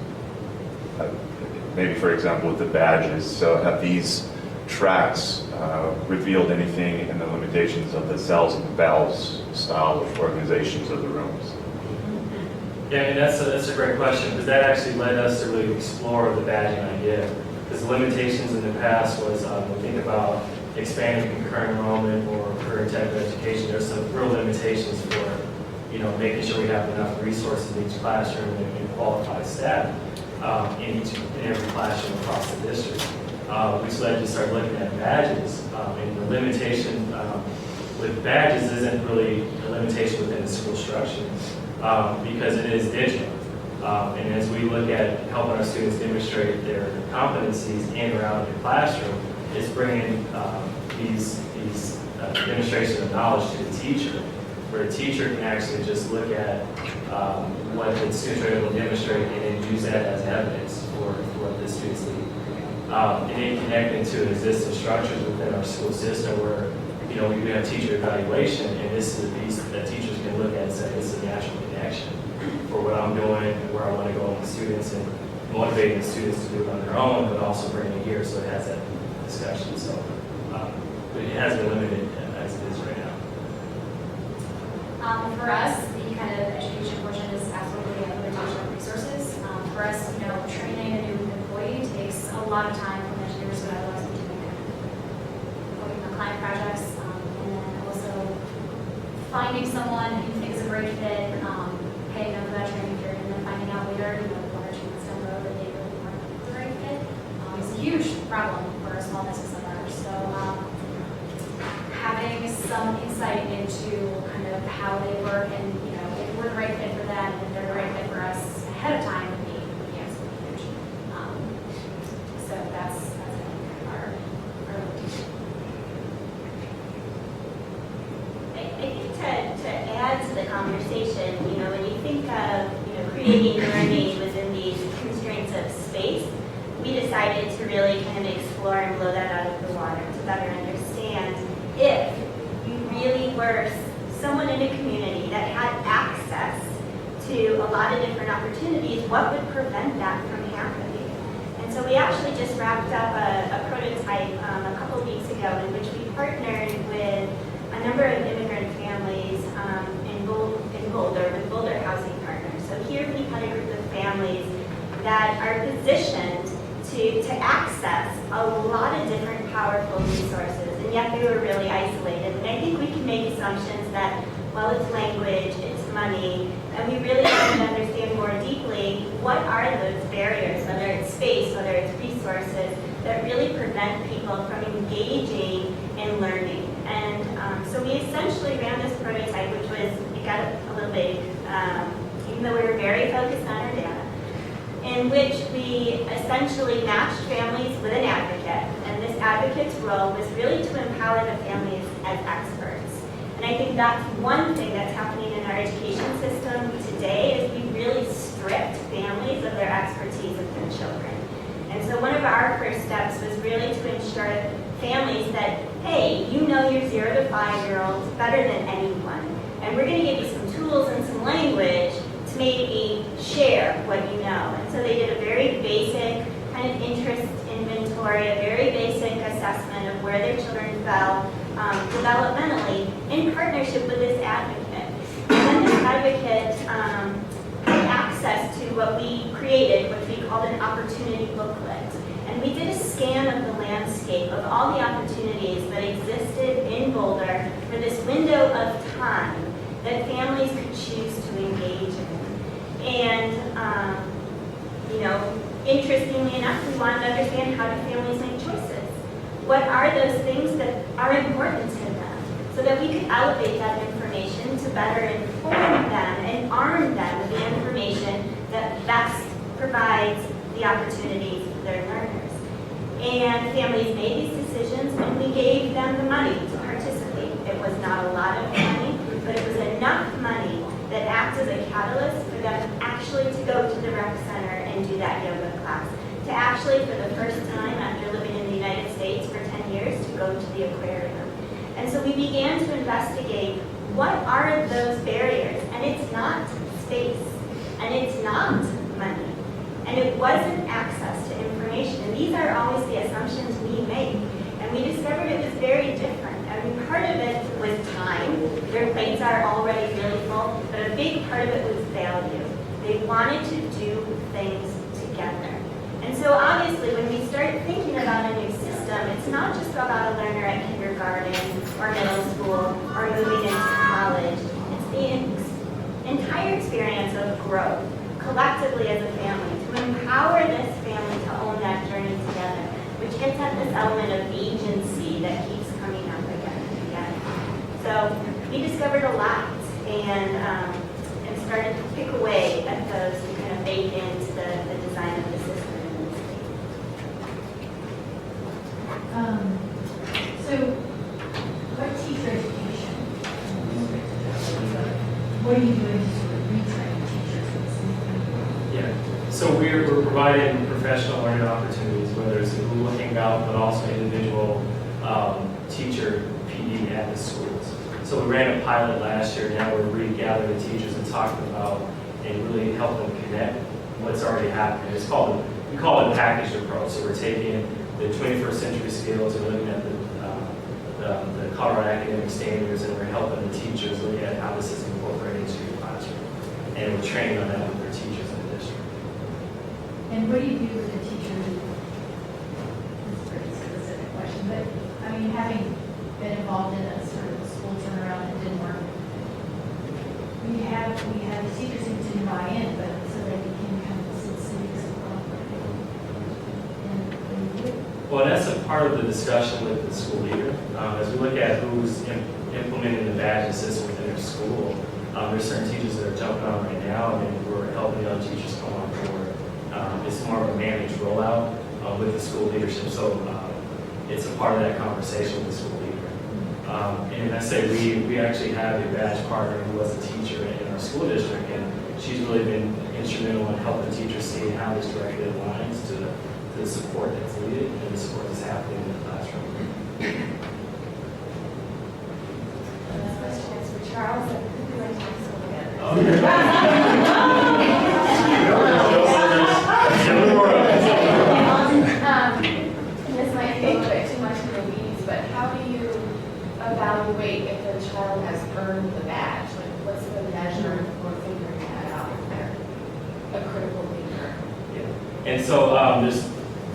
Maybe, for example, with the badges. So have these tracks revealed anything in the limitations of the cells and bells style of organizations of the rooms? Yeah, and that's a great question, because that actually led us to really explore the badging idea. Because the limitations in the past was, when we think about expanding concurrent enrollment or career and technical education, there's some real limitations for, making sure we have enough resources in each classroom and qualified staff in every classroom across the district. Which led to start looking at badges, and the limitation with badges isn't really a limitation within the school structure. Because it is digital. And as we look at helping our students demonstrate their competencies in or out of the classroom, it's bringing these demonstrations of knowledge to the teacher, where the teacher can actually just look at what the students are able to demonstrate and then use that as evidence for what the students need. And then connecting to existing structures within our school system where we have teacher evaluation, and this is a piece that teachers can look at and say, this is a natural connection for what I'm doing and where I want to go with the students, and motivating the students to do it on their own, but also bringing it here so it has that discussion. So but it has been limited as it is right now. For us, the kind of education portion is absolutely a limitation of resources. For us, training a new employee takes a lot of time from engineers who otherwise would be doing working on client projects, and then also finding someone who you think is a great fit, paying them for that training period, and then finding out later, 1 or 2 months down the road, that they really weren't the right fit. It's a huge problem for a small business like ours. So having some insight into kind of how they work, and if we're the right fit for them, and if they're the right fit for us ahead of time, would be absolutely huge. So that's kind of our limitation. I think to add to the conversation, when you think of creating learning within these constraints of space, we decided to really kind of explore and blow that out of the water to better understand if you really were someone in a community that had access to a lot of different opportunities, what would prevent that from happening? And so we actually just wrapped up a prototype a couple of weeks ago in which we partnered with a number of immigrant families in Boulder with Boulder Housing Partners. So here we had a group of families that are positioned to access a lot of different powerful resources, and yet they were really isolated. And I think we can make assumptions that, well, it's language, it's money, and we really want to understand more deeply what are those barriers, whether it's space, whether it's resources, that really prevent people from engaging in learning. And so we essentially ran this prototype, which was, it got a little big, even though we were very focused on our data, in which we essentially matched families with an advocate. And this advocate's role was really to empower the families as experts. And I think that's one thing that's happening in our education system today, is we really stripped families of their expertise with their children. And so one of our first steps was really to ensure families that, hey, you know your 0 to 5-year-olds better than anyone. And we're going to give you some tools and some language to maybe share what you know. And so they did a very basic kind of interest inventory, a very basic assessment of where their children fell developmentally in partnership with this advocate. And then this advocate had access to what we created, which we called an opportunity booklet. And we did a scan of the landscape of all the opportunities that existed in Boulder for this window of time that families could choose to engage in. And, interestingly enough, we wanted to understand, how do families make choices? What are those things that are important to them, so that we could elevate that information to better inform them and arm them with the information that best provides the opportunities their learners. And families made these decisions when we gave them the money to participate. It was not a lot of money, but it was enough money that acted as a catalyst for them actually to go to the rec center and do that yoga class. To actually, for the first time after living in the United States for 10 years, to go to the aquarium. And so we began to investigate what are those barriers. And it's not space, and it's not money, and it wasn't access to information. And these are always the assumptions we make. And we discovered it was very different. I mean, part of it was time. Their plates are already really full, but a big part of it was value. They wanted to do things together. And so obviously when we start thinking about a new system, it's not just about a learner at kindergarten or middle school or moving into college. It's the entire experience of growth collectively as a family, to empower this family to own that journey together, which gets at this element of agency that keeps coming up again and again. So we discovered a lot and started to pick away at those to kind of bake into the design of the system. So, what teacher education? What are you doing to sort of retrain teachers for this new thing? Yeah, so we're providing professional learning opportunities, whether it's a Google Hangout, but also individual teacher PD at the schools. So we ran a pilot last year, now we're regathering the teachers and talking about and really help them connect what's already happening. We call it a packaged approach. So we're taking the 21st century skills and looking at the Colorado academic standards, and we're helping the teachers look at how this is incorporated into your classroom. And we're training on that with their teachers in the district. And what do you do with the teachers? This is a pretty specific question, but I mean, having been involved in a sort of school turnaround that didn't work, we have the teachers who didn't buy in, but so they became kind of civics and Well, that's a part of the discussion with the school leader. As we look at who's implementing the badge system within their school, there's certain teachers that are jumping on right now, and we're helping young teachers come on board. It's more of a managed rollout with the school leadership, so it's a part of that conversation with the school leader. And I say we actually have a badge partner who was a teacher in our school district, and she's really been instrumental in helping teachers see how this directly aligns to the support that's needed and the support that's happening in the classroom. This question is for Charles. Who would like to answer together? This might be a little bit too much in the weeds, but how do you evaluate if the child has earned the badge? Like, what's the measure for figuring that out if they're a critical thinker? Yeah. And so there's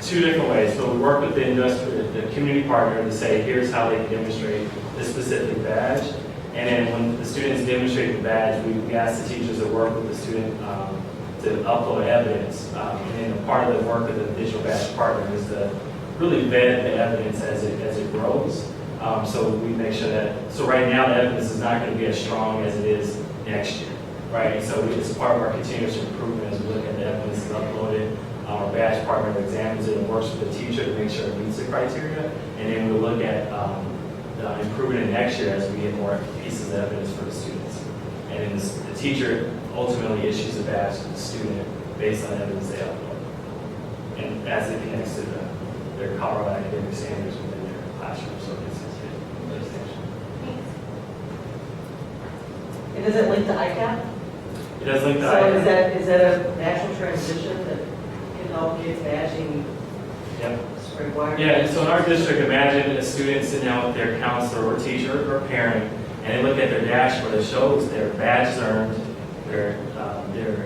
two different ways. So we work with the community partner to say, here's how they demonstrate this specific badge. And then when the students demonstrate the badge, we ask the teachers to work with the student to upload evidence. And then a part of the work of the digital badge partner is to really vet the evidence as it grows. So we make sure that, so right now the evidence is not going to be as strong as it is next year, right? So it's part of our continuous improvement as we look at the evidence that's uploaded. Our badge partner examines it and works with the teacher to make sure it meets the criteria. And then we'll look at improving it next year as we get more pieces of evidence for the students. And then the teacher ultimately issues a badge to the student based on evidence they upload. And as it connects to their Colorado academic standards within their classroom, so it's a distinction. And does it link to ICAP? It does link to So ICAP. is that a natural transition that all kids badging Yep. required? Yeah, so in our district, imagine a student sitting down with their counselor or teacher or parent, and they look at their dashboard that shows their badges earned, their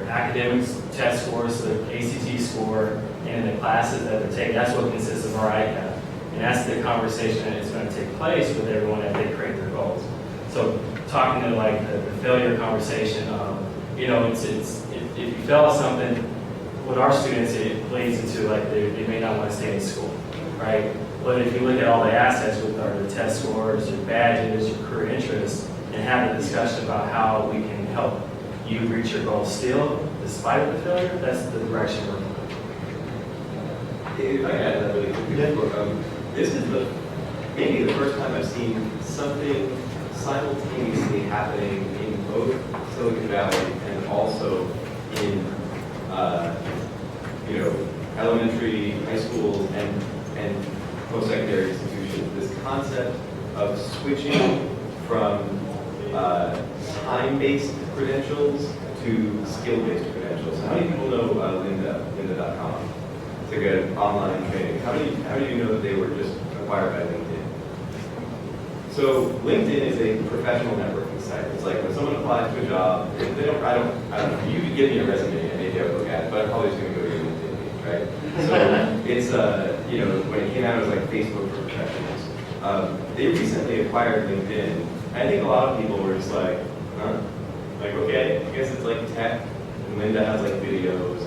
academics test scores, their ACT score, and the classes that they're taking. That's what consists of our ICAP. And that's the conversation that is going to take place with everyone as they create their goals. So talking to like the failure conversation, if you fail at something, with our students, it plays into like they may not want to stay in school, right? But if you look at all the assets with our test scores, your badges, your career interests, and have a discussion about how we can help you reach your goals still, despite the failure, that's the direction we're going. If I add that really quickly, this is maybe the first time I've seen something simultaneously happening in both Silicon Valley and also in, elementary, high schools, and post-secondary institutions. This concept of switching from time-based credentials to skill-based credentials. How many people know lynda.com? It's like an online training. How many of you know that they were just acquired by LinkedIn? So LinkedIn is a professional networking site. It's like when someone applies to a job, they don't, I don't know. You could give me a resume and maybe I would look at it, but I'm probably just going to go to your LinkedIn page, right? So it's when it came out, it was like Facebook for professionals. They recently acquired LinkedIn. I think a lot of people were just like, huh? Like, okay, I guess it's like tech, and Linda has like videos,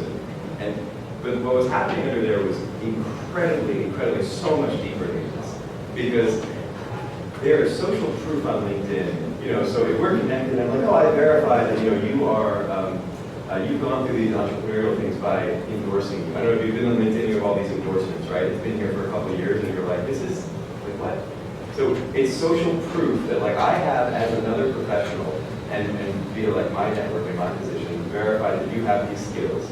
but what was happening under there was incredibly, so much deeper than this. Because there is social proof on LinkedIn, so if we're connected, I'm like, oh, I verify that, you are, you've gone through these entrepreneurial things by endorsing you. I don't know if you've been on LinkedIn, you have all these endorsements, right? It's been here for a couple of years, and you're like, this is, like, what? So it's social proof that, like, I have as another professional, and feel like my network and my position verify that you have these skills.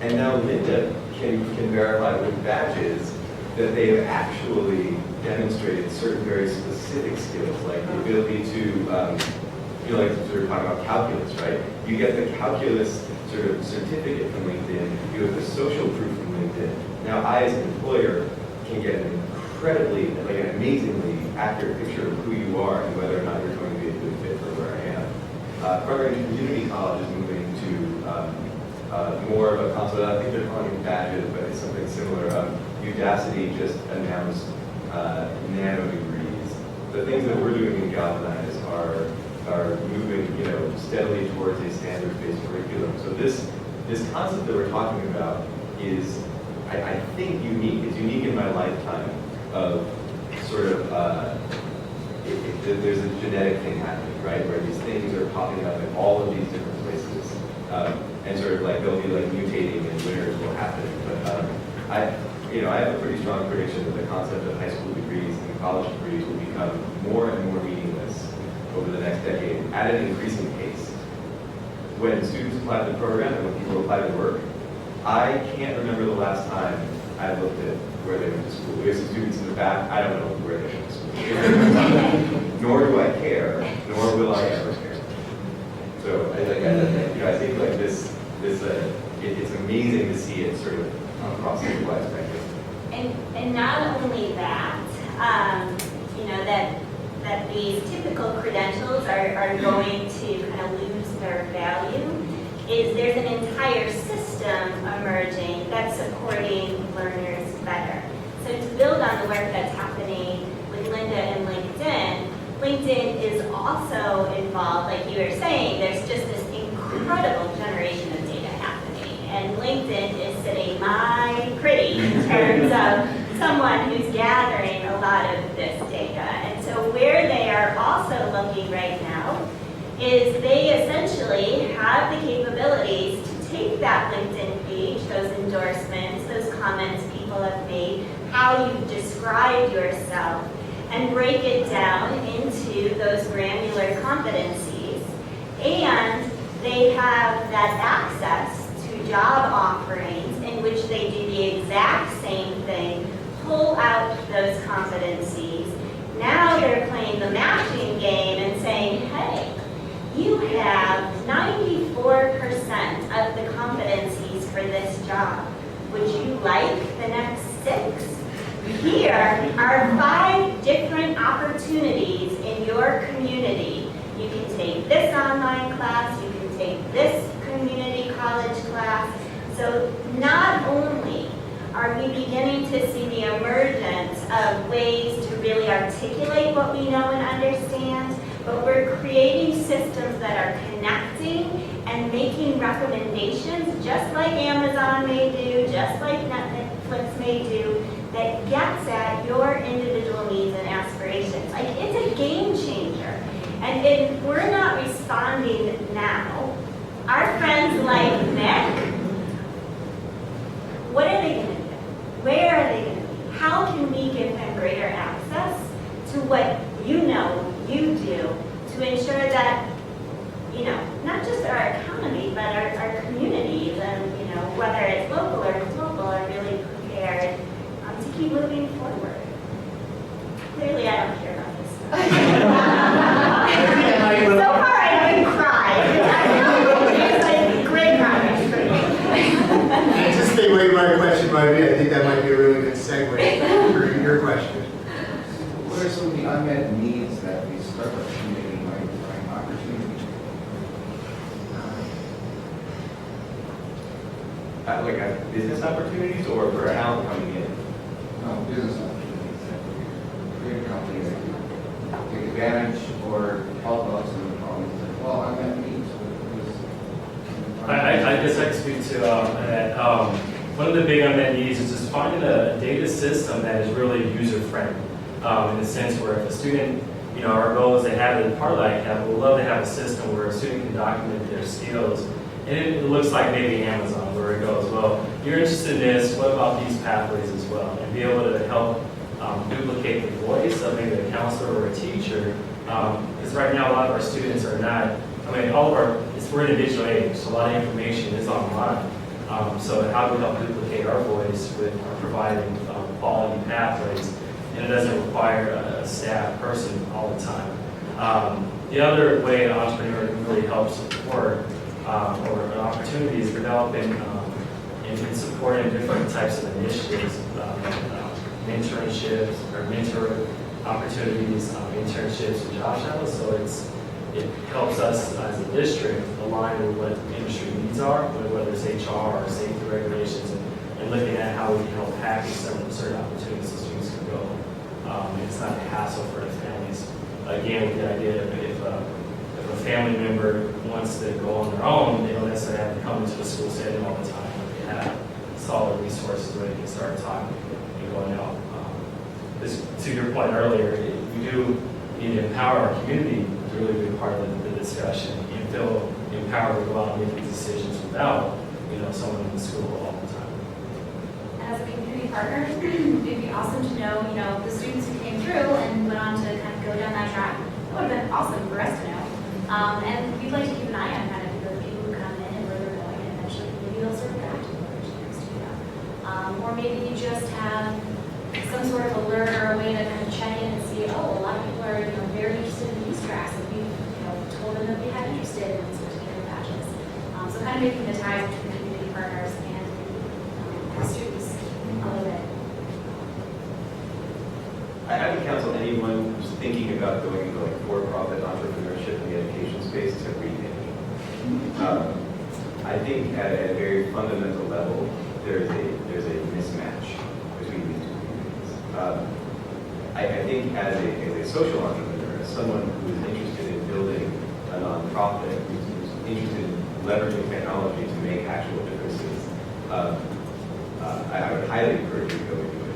And now Linda can verify with badges that they have actually demonstrated certain very specific skills, like the ability to, like sort of talking about calculus, right? You get the calculus sort of certificate from LinkedIn, you have the social proof from LinkedIn. Now I, as an employer, can get an incredibly, like an amazingly accurate picture of who you are and whether or not you're going to be a good fit for where I am. Partnering Community College is moving to more of a concept. I think they're calling it badges, but it's something similar. Udacity just announced nano degrees. The things that we're doing in Galvanize are moving, steadily towards a standards-based curriculum. So this concept that we're talking about is, I think, unique. It's unique in my lifetime of sort of. There's a genetic thing happening, right, where these things are popping up in all of these different places, and sort of like they'll be like mutating and winners will happen. But I have a pretty strong prediction that the concept of high school degrees and college degrees will become more and more meaningless over the next decade at an increasing pace. When students apply to the program and when people apply to work, I can't remember the last time I looked at where they went to school. There's some students in the back, I don't know where they went to school. Nor do I care, nor will I ever care. So I think like this it's amazing to see it sort of across the wide spectrum. And not only that, that these typical credentials are going to kind of lose their value, is there's an entire system emerging that's supporting learners better. So to build on the work that's happening with Linda and LinkedIn is also involved, like you were saying, there's just this incredible generation of data happening. And LinkedIn is sitting my pretty in terms of someone who's gathering a lot of this data. And so where they are also looking right now is they essentially have the capabilities to take that LinkedIn page, those endorsements, those comments people have made, how you've described yourself, and break it down into those granular competencies. And they have that access to job offerings in which they do the exact same thing, pull out those competencies. Now they're playing the matching game and saying, hey, you have 94% of the competencies for this job. Would you like the next 6? Here are 5 different opportunities in your community. You can take this online class, you can take this community college class. So not only are we beginning to see the emergence of ways to really articulate what we know and understand, but we're creating systems that are connecting and making recommendations, just like Amazon may do, just like Netflix may do, that gets at your individual needs and aspirations. Like, it's a game changer. And if we're not responding now, our friends like Nick, what are they going to do? Where how can we give them greater access to what you do to ensure that, not just our economy, but our communities and, whether it's local or global, are really prepared to keep moving forward. Clearly, I don't care about this stuff. So far, I haven't cried. It's like great progress for me. Anticipate what my question might be. I think that might be a really good segue for your question. What are some of the unmet needs that these startup community might find opportunity? Like business opportunities or for talent coming in? No, business opportunities that we create a company that can take advantage or help us in the problems that, well, unmet needs. I guess I can speak to that. One of the big unmet needs is just finding a data system that is really user-friendly, in the sense where if a student, our goal is to have it part like that, we'd love to have a system where a student can document their skills. And it looks like maybe Amazon, where it goes, well, you're interested in this, what about these pathways as well? And be able to help duplicate the voice of maybe a counselor or a teacher. Because right now, a lot of our students are not, we're in a digital age, so a lot of information is online. So how do we help duplicate our voice with providing quality pathways? And it doesn't require a staff person all the time. The other way an entrepreneur can really help support or an opportunity is developing and supporting different types of initiatives, mentorships or mentor opportunities, internships and job shadows. So it helps us as a district align with what industry needs are, whether it's HR or safety regulations, and looking at how we can help package certain opportunities so students can go. It's not a hassle for the families. Again, with the idea that if a family member wants to go on their own, they don't necessarily have to come into the school setting all the time. They have solid resources where they can start talking and going out. To your point earlier, we do need to empower our community to really be part of the discussion and feel empowered to go out and make these decisions without, someone in the school all the time. And as a community partner, it'd be awesome to know, the students who came through and went on to kind of go down that track. That would have been awesome for us to know. And we'd like to keep an eye on kind of the people who come in and where they're going, and eventually maybe they'll serve back to the students to do that. Or maybe you just have some sort of alert or a way to kind of check in and see, a lot of people are, very interested in these tracks, and we've, told them that we had interested in these particular batches. So kind of making the ties between community partners and the students a little bit. I would counsel anyone who's thinking about going into for-profit entrepreneurship in the education space to rethink. I think at a very fundamental level, there's a mismatch between these two communities. I think as a social entrepreneur, as someone who is interested in building a nonprofit, who's interested in leveraging technology to make actual differences, I would highly encourage you to go into it.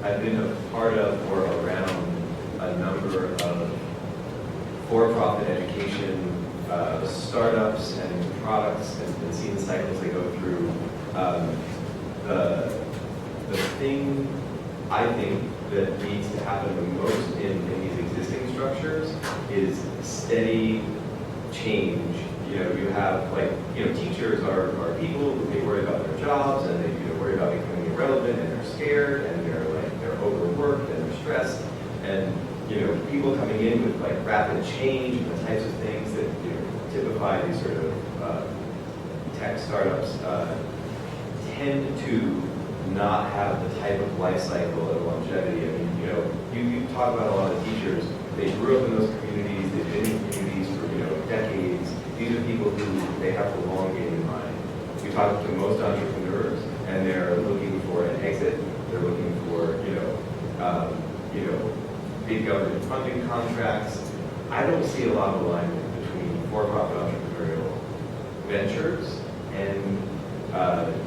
I've been a part of or around a number of for-profit education startups and products and seen the cycles they go through. The thing I think that needs to happen the most in these existing structures is steady change. You have teachers are people who they worry about their jobs and they worry about becoming irrelevant and they're scared and they're overworked and they're stressed and people coming in with rapid change and the types of things that typify these sort of tech startups tend to not have the type of life cycle and longevity. I mean, you talk about a lot of teachers, they grew up in those communities, they've been in communities for decades. These are people who they have the long game in mind. You talk to most entrepreneurs and they're looking for an exit, they're looking for big government funding contracts. I don't see a lot of alignment between for-profit entrepreneurial ventures and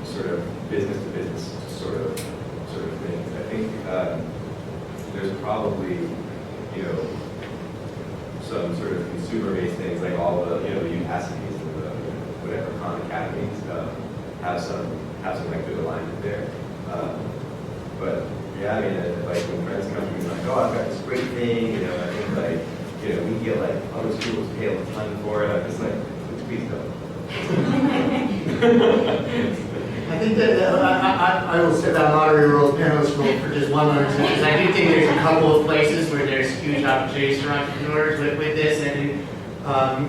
sort of business-to-business sort of things. I think there's probably some sort of consumer-based things like all the Upacities and the whatever Khan Academies have some good alignment there. But Yeah, I mean, like when friends come to me like, oh, I've got this great thing, you know, I think like, you know, we get like other schools pay a ton for it. I'm just like, please don't. I think that I will sit down moderator roles panelist role for just one moment, because I do think there's a couple of places where there's huge opportunities for entrepreneurs with this, and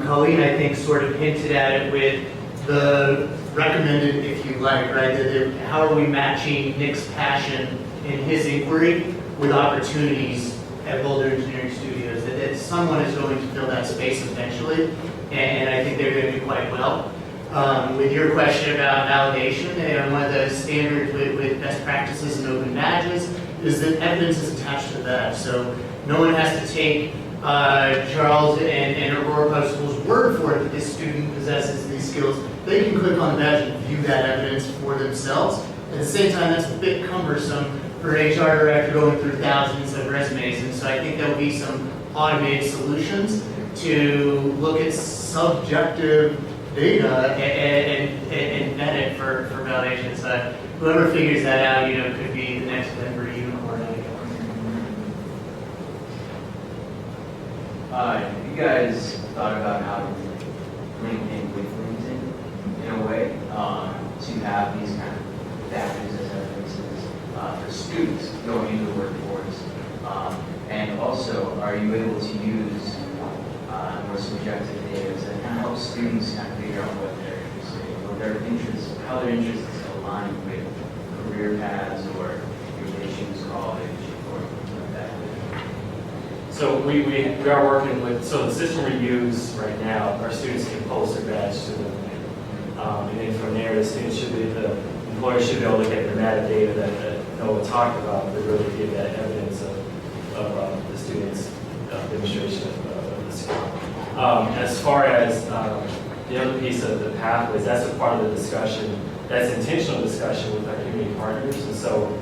Colleen, I think, sort of hinted at it with the recommended, if you like, right? How are we matching Nick's passion and his inquiry with opportunities at Boulder Engineering Studios? That someone is going to fill that space eventually, and I think they're going to do quite well. With your question about validation, and one of the standards with best practices and open badges is that evidence is attached to that. So no one has to take Charles and Aurora Public School's word for it that this student possesses these skills. They can click on the badge and view that evidence for themselves. At the same time, that's a bit cumbersome for an HR director going through thousands of resumes. And so I think there'll be some automated solutions to look at subjective data and vet it for validation. So whoever figures that out, you know, could be the next Denver unicorn. Have you guys thought about how to link in with LinkedIn in a way to have these kind of factors as evidences for students going into the workforce? And also, are you able to use more subjective data to kind of help students kind of figure out what they're interested in, what their interests, how their interests align with career paths or if they choose college or things like that? So we are working with, so the system we use right now, our students can post their badge to them. And then from there, the students should be, the employer should be able to look at the metadata that Noah talked about to really give that evidence of the students' demonstration of the skill. As far as the other piece of the pathways, that's a part of the discussion, that's intentional discussion with our community partners. And so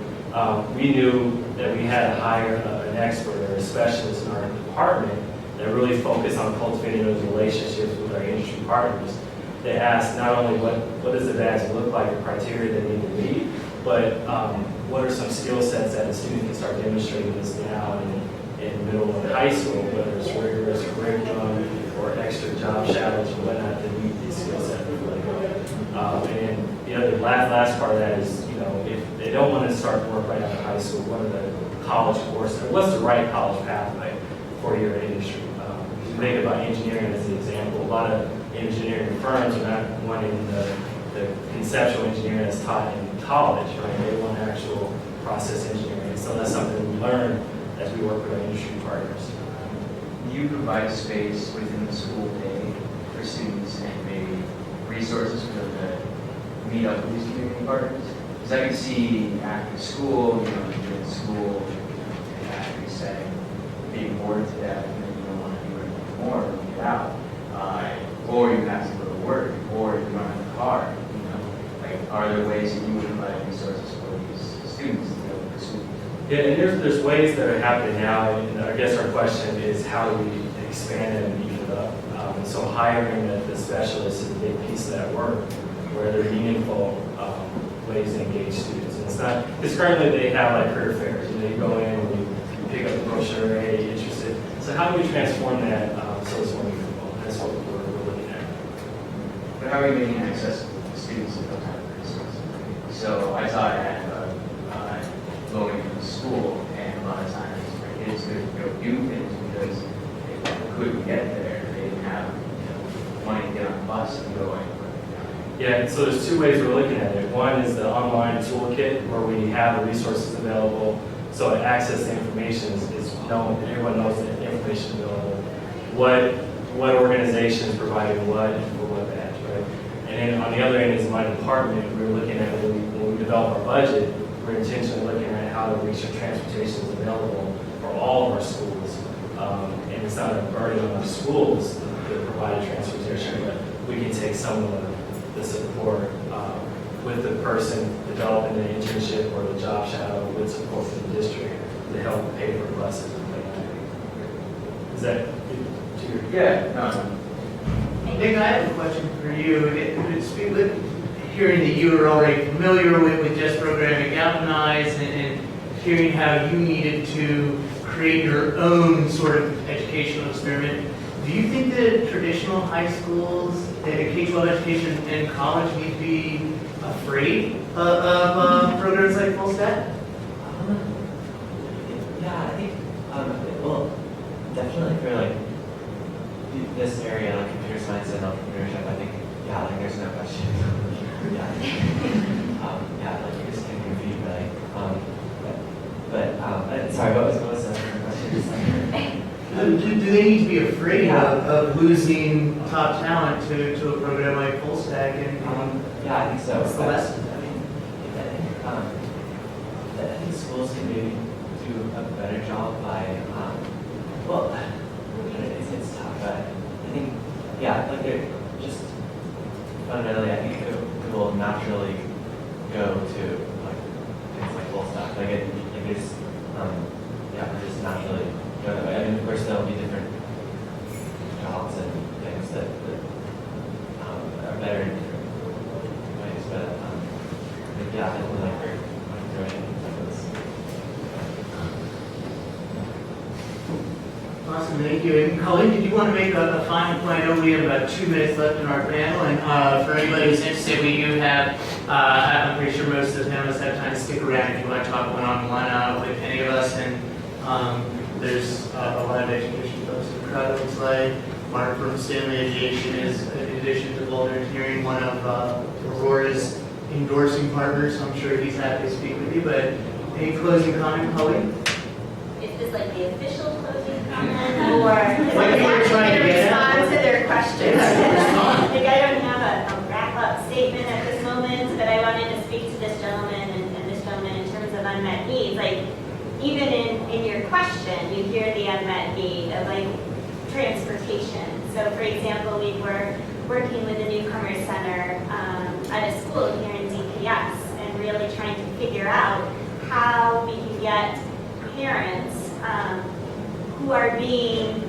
we knew that we had to hire an expert or a specialist in our department that really focused on cultivating those relationships with our industry partners. They asked not only what does the badge look like, the criteria they need to meet, but what are some skill sets that a student can start demonstrating this now in the middle of high school, whether it's rigorous curriculum or extra job shadows or whatnot to meet these skill sets. And the other last part of that is, you know, if they don't want to start work right out of high school, what are the college courses? What's the right college pathway for your industry? If you think about engineering as the example, a lot of engineering firms are not wanting the conceptual engineering that's taught in college, right? They want actual process engineering. So that's something we learn as we work with our industry partners. Do you provide space within the school day for students and maybe resources for them to meet up with these community partners? Because I can see after school, you know, you're in school, in an academic setting, being bored to death, and then you don't want to do anything more when you get out. Or you have to go to work, or you don't have a car, you know. Like, are there ways that you would provide resources for these students to go to school? Yeah, and there's ways that are happening now, and I guess our question is how do we expand it and beef it up? And so hiring the specialists is a big piece of that work, where they're meaningful ways to engage students. And it's not, because currently they have like career fairs, you know, you go in and you pick up the brochure, hey, you interested? So how do we transform that so it's more meaningful? That's what we're looking at. But how are you making access to students to those kind of resources? So I taught at low-income school, and a lot of times my kids couldn't go do things because they couldn't get there. They didn't have money to get on the bus and go anywhere. Yeah, so there's two ways we're looking at it. One is the online toolkit where we have the resources available, so access to information is known, everyone knows that information is available. What organization is providing what and for what badge, right? And then on the other end is my department. We're looking at when we develop our budget, we're intentionally looking at how to make sure transportation is available for all of our schools. And it's not a burden on our schools to provide transportation, but we can take some of the support with the person developing the internship or the job shadow with support from the district to help pay for buses and things like that. Is that to your? Yeah, no. Nick, I have a question for you. Hearing that you are already familiar with JESS program and Galvanize and hearing how you needed to create your own sort of educational experiment. Do you think that traditional high schools, K-12 education, and college need to be afraid of programs like full stack? Yeah, I think, well, definitely for like this area, like computer science and entrepreneurship, I think, yeah, like there's no question. Yeah, yeah, like you just can't compete, right? Sorry, what was the question? Do they need to be afraid of losing top talent to a program like full stack? And Yeah, I think so. what's the lesson? I mean, I think schools can maybe do a better job by, well, it's tough, but I think, yeah, like they're just fundamentally, I think it will naturally go to like things like full stack. Like it's, yeah, we're just naturally go that way. I mean, of course, there'll be different jobs and things that are better in different ways, but yeah, definitely like we're doing things like this. Awesome, thank you. And Colleen, did you want to make a final point? I know we have about 2 minutes left in our panel, and for anybody who's interested, we do have, I'm pretty sure most of the panelists have time to stick around if you want to talk one-on-one with any of us, and there's a lot of education folks in the crowd, it looks like. Mark from Stanley Aviation is, in addition to Boulder Engineering, one of Aurora's endorsing partners, so I'm sure he's happy to speak with you, but any closing comment, Colleen? Is this like the official closing comment, or is What it you're trying to actually get at? respond to their questions? Yeah. Like, I don't have a wrap-up statement at this moment, but I wanted to speak to this gentleman and this gentleman in terms of unmet needs. Like, even in your question, you hear the unmet need of like transportation. So for example, we were working with the Newcomers Center at a school here in DPS and really trying to figure out how we can get parents who are being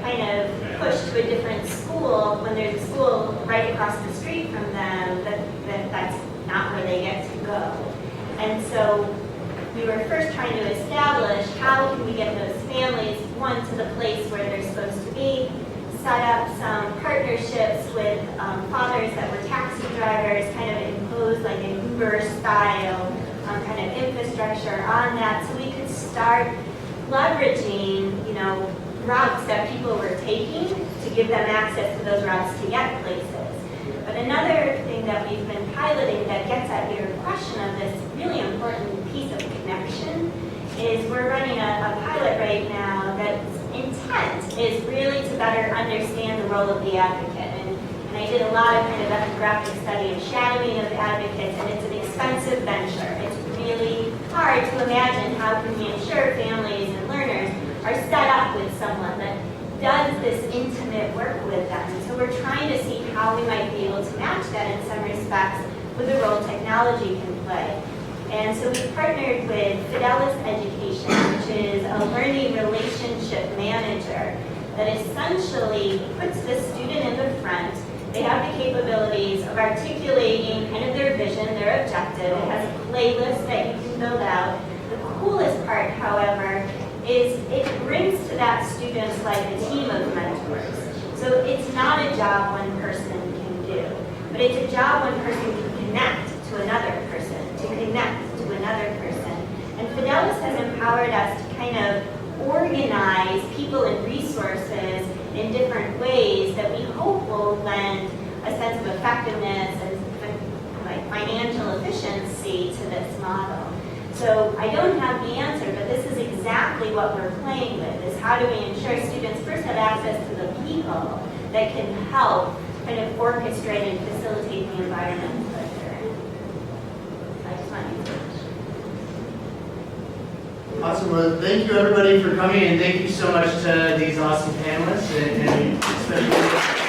kind of pushed to a different school when there's a school right across the street from them that's not where they get to go. And so we were first trying to establish how can we get those families, one, to the place where they're supposed to be, set up some partnerships with fathers that were taxi drivers, kind of impose like a Uber style kind of infrastructure on that, so we could start leveraging, routes that people were taking to give them access to those routes to get places. But another thing that we've been piloting that gets at your question of this really important piece of connection is we're running a pilot right now that's intent is really to better understand the role of the advocate. And I did a lot of kind of ethnographic study of shadowing of advocates, and it's an expensive venture. It's really hard to imagine how can we ensure families and learners are set up with someone that does this intimate work with them. So we're trying to see how we might be able to match that in some respects with the role technology can play. And so we've partnered with Fidelis Education, which is a learning relationship manager that essentially puts the student in the front. They have the capabilities of articulating kind of their vision, their objective. It has a playlist that you can build out. The coolest part, however, is it brings to that student like a team of mentors. So it's not a job one person can do, but it's a job one person can connect to another person, to connect to another person. And Fidelis has empowered us to kind of organize people and resources in different ways that we hope will lend a sense of effectiveness and like financial efficiency to this model. So I don't have the answer, but this is exactly what we're playing with, is how do we ensure students first have access to the people that can help kind of orchestrate and facilitate the environment that they're in. I just want you to. Awesome. Well, thank you everybody for coming, and thank you so much to these awesome panelists, and especially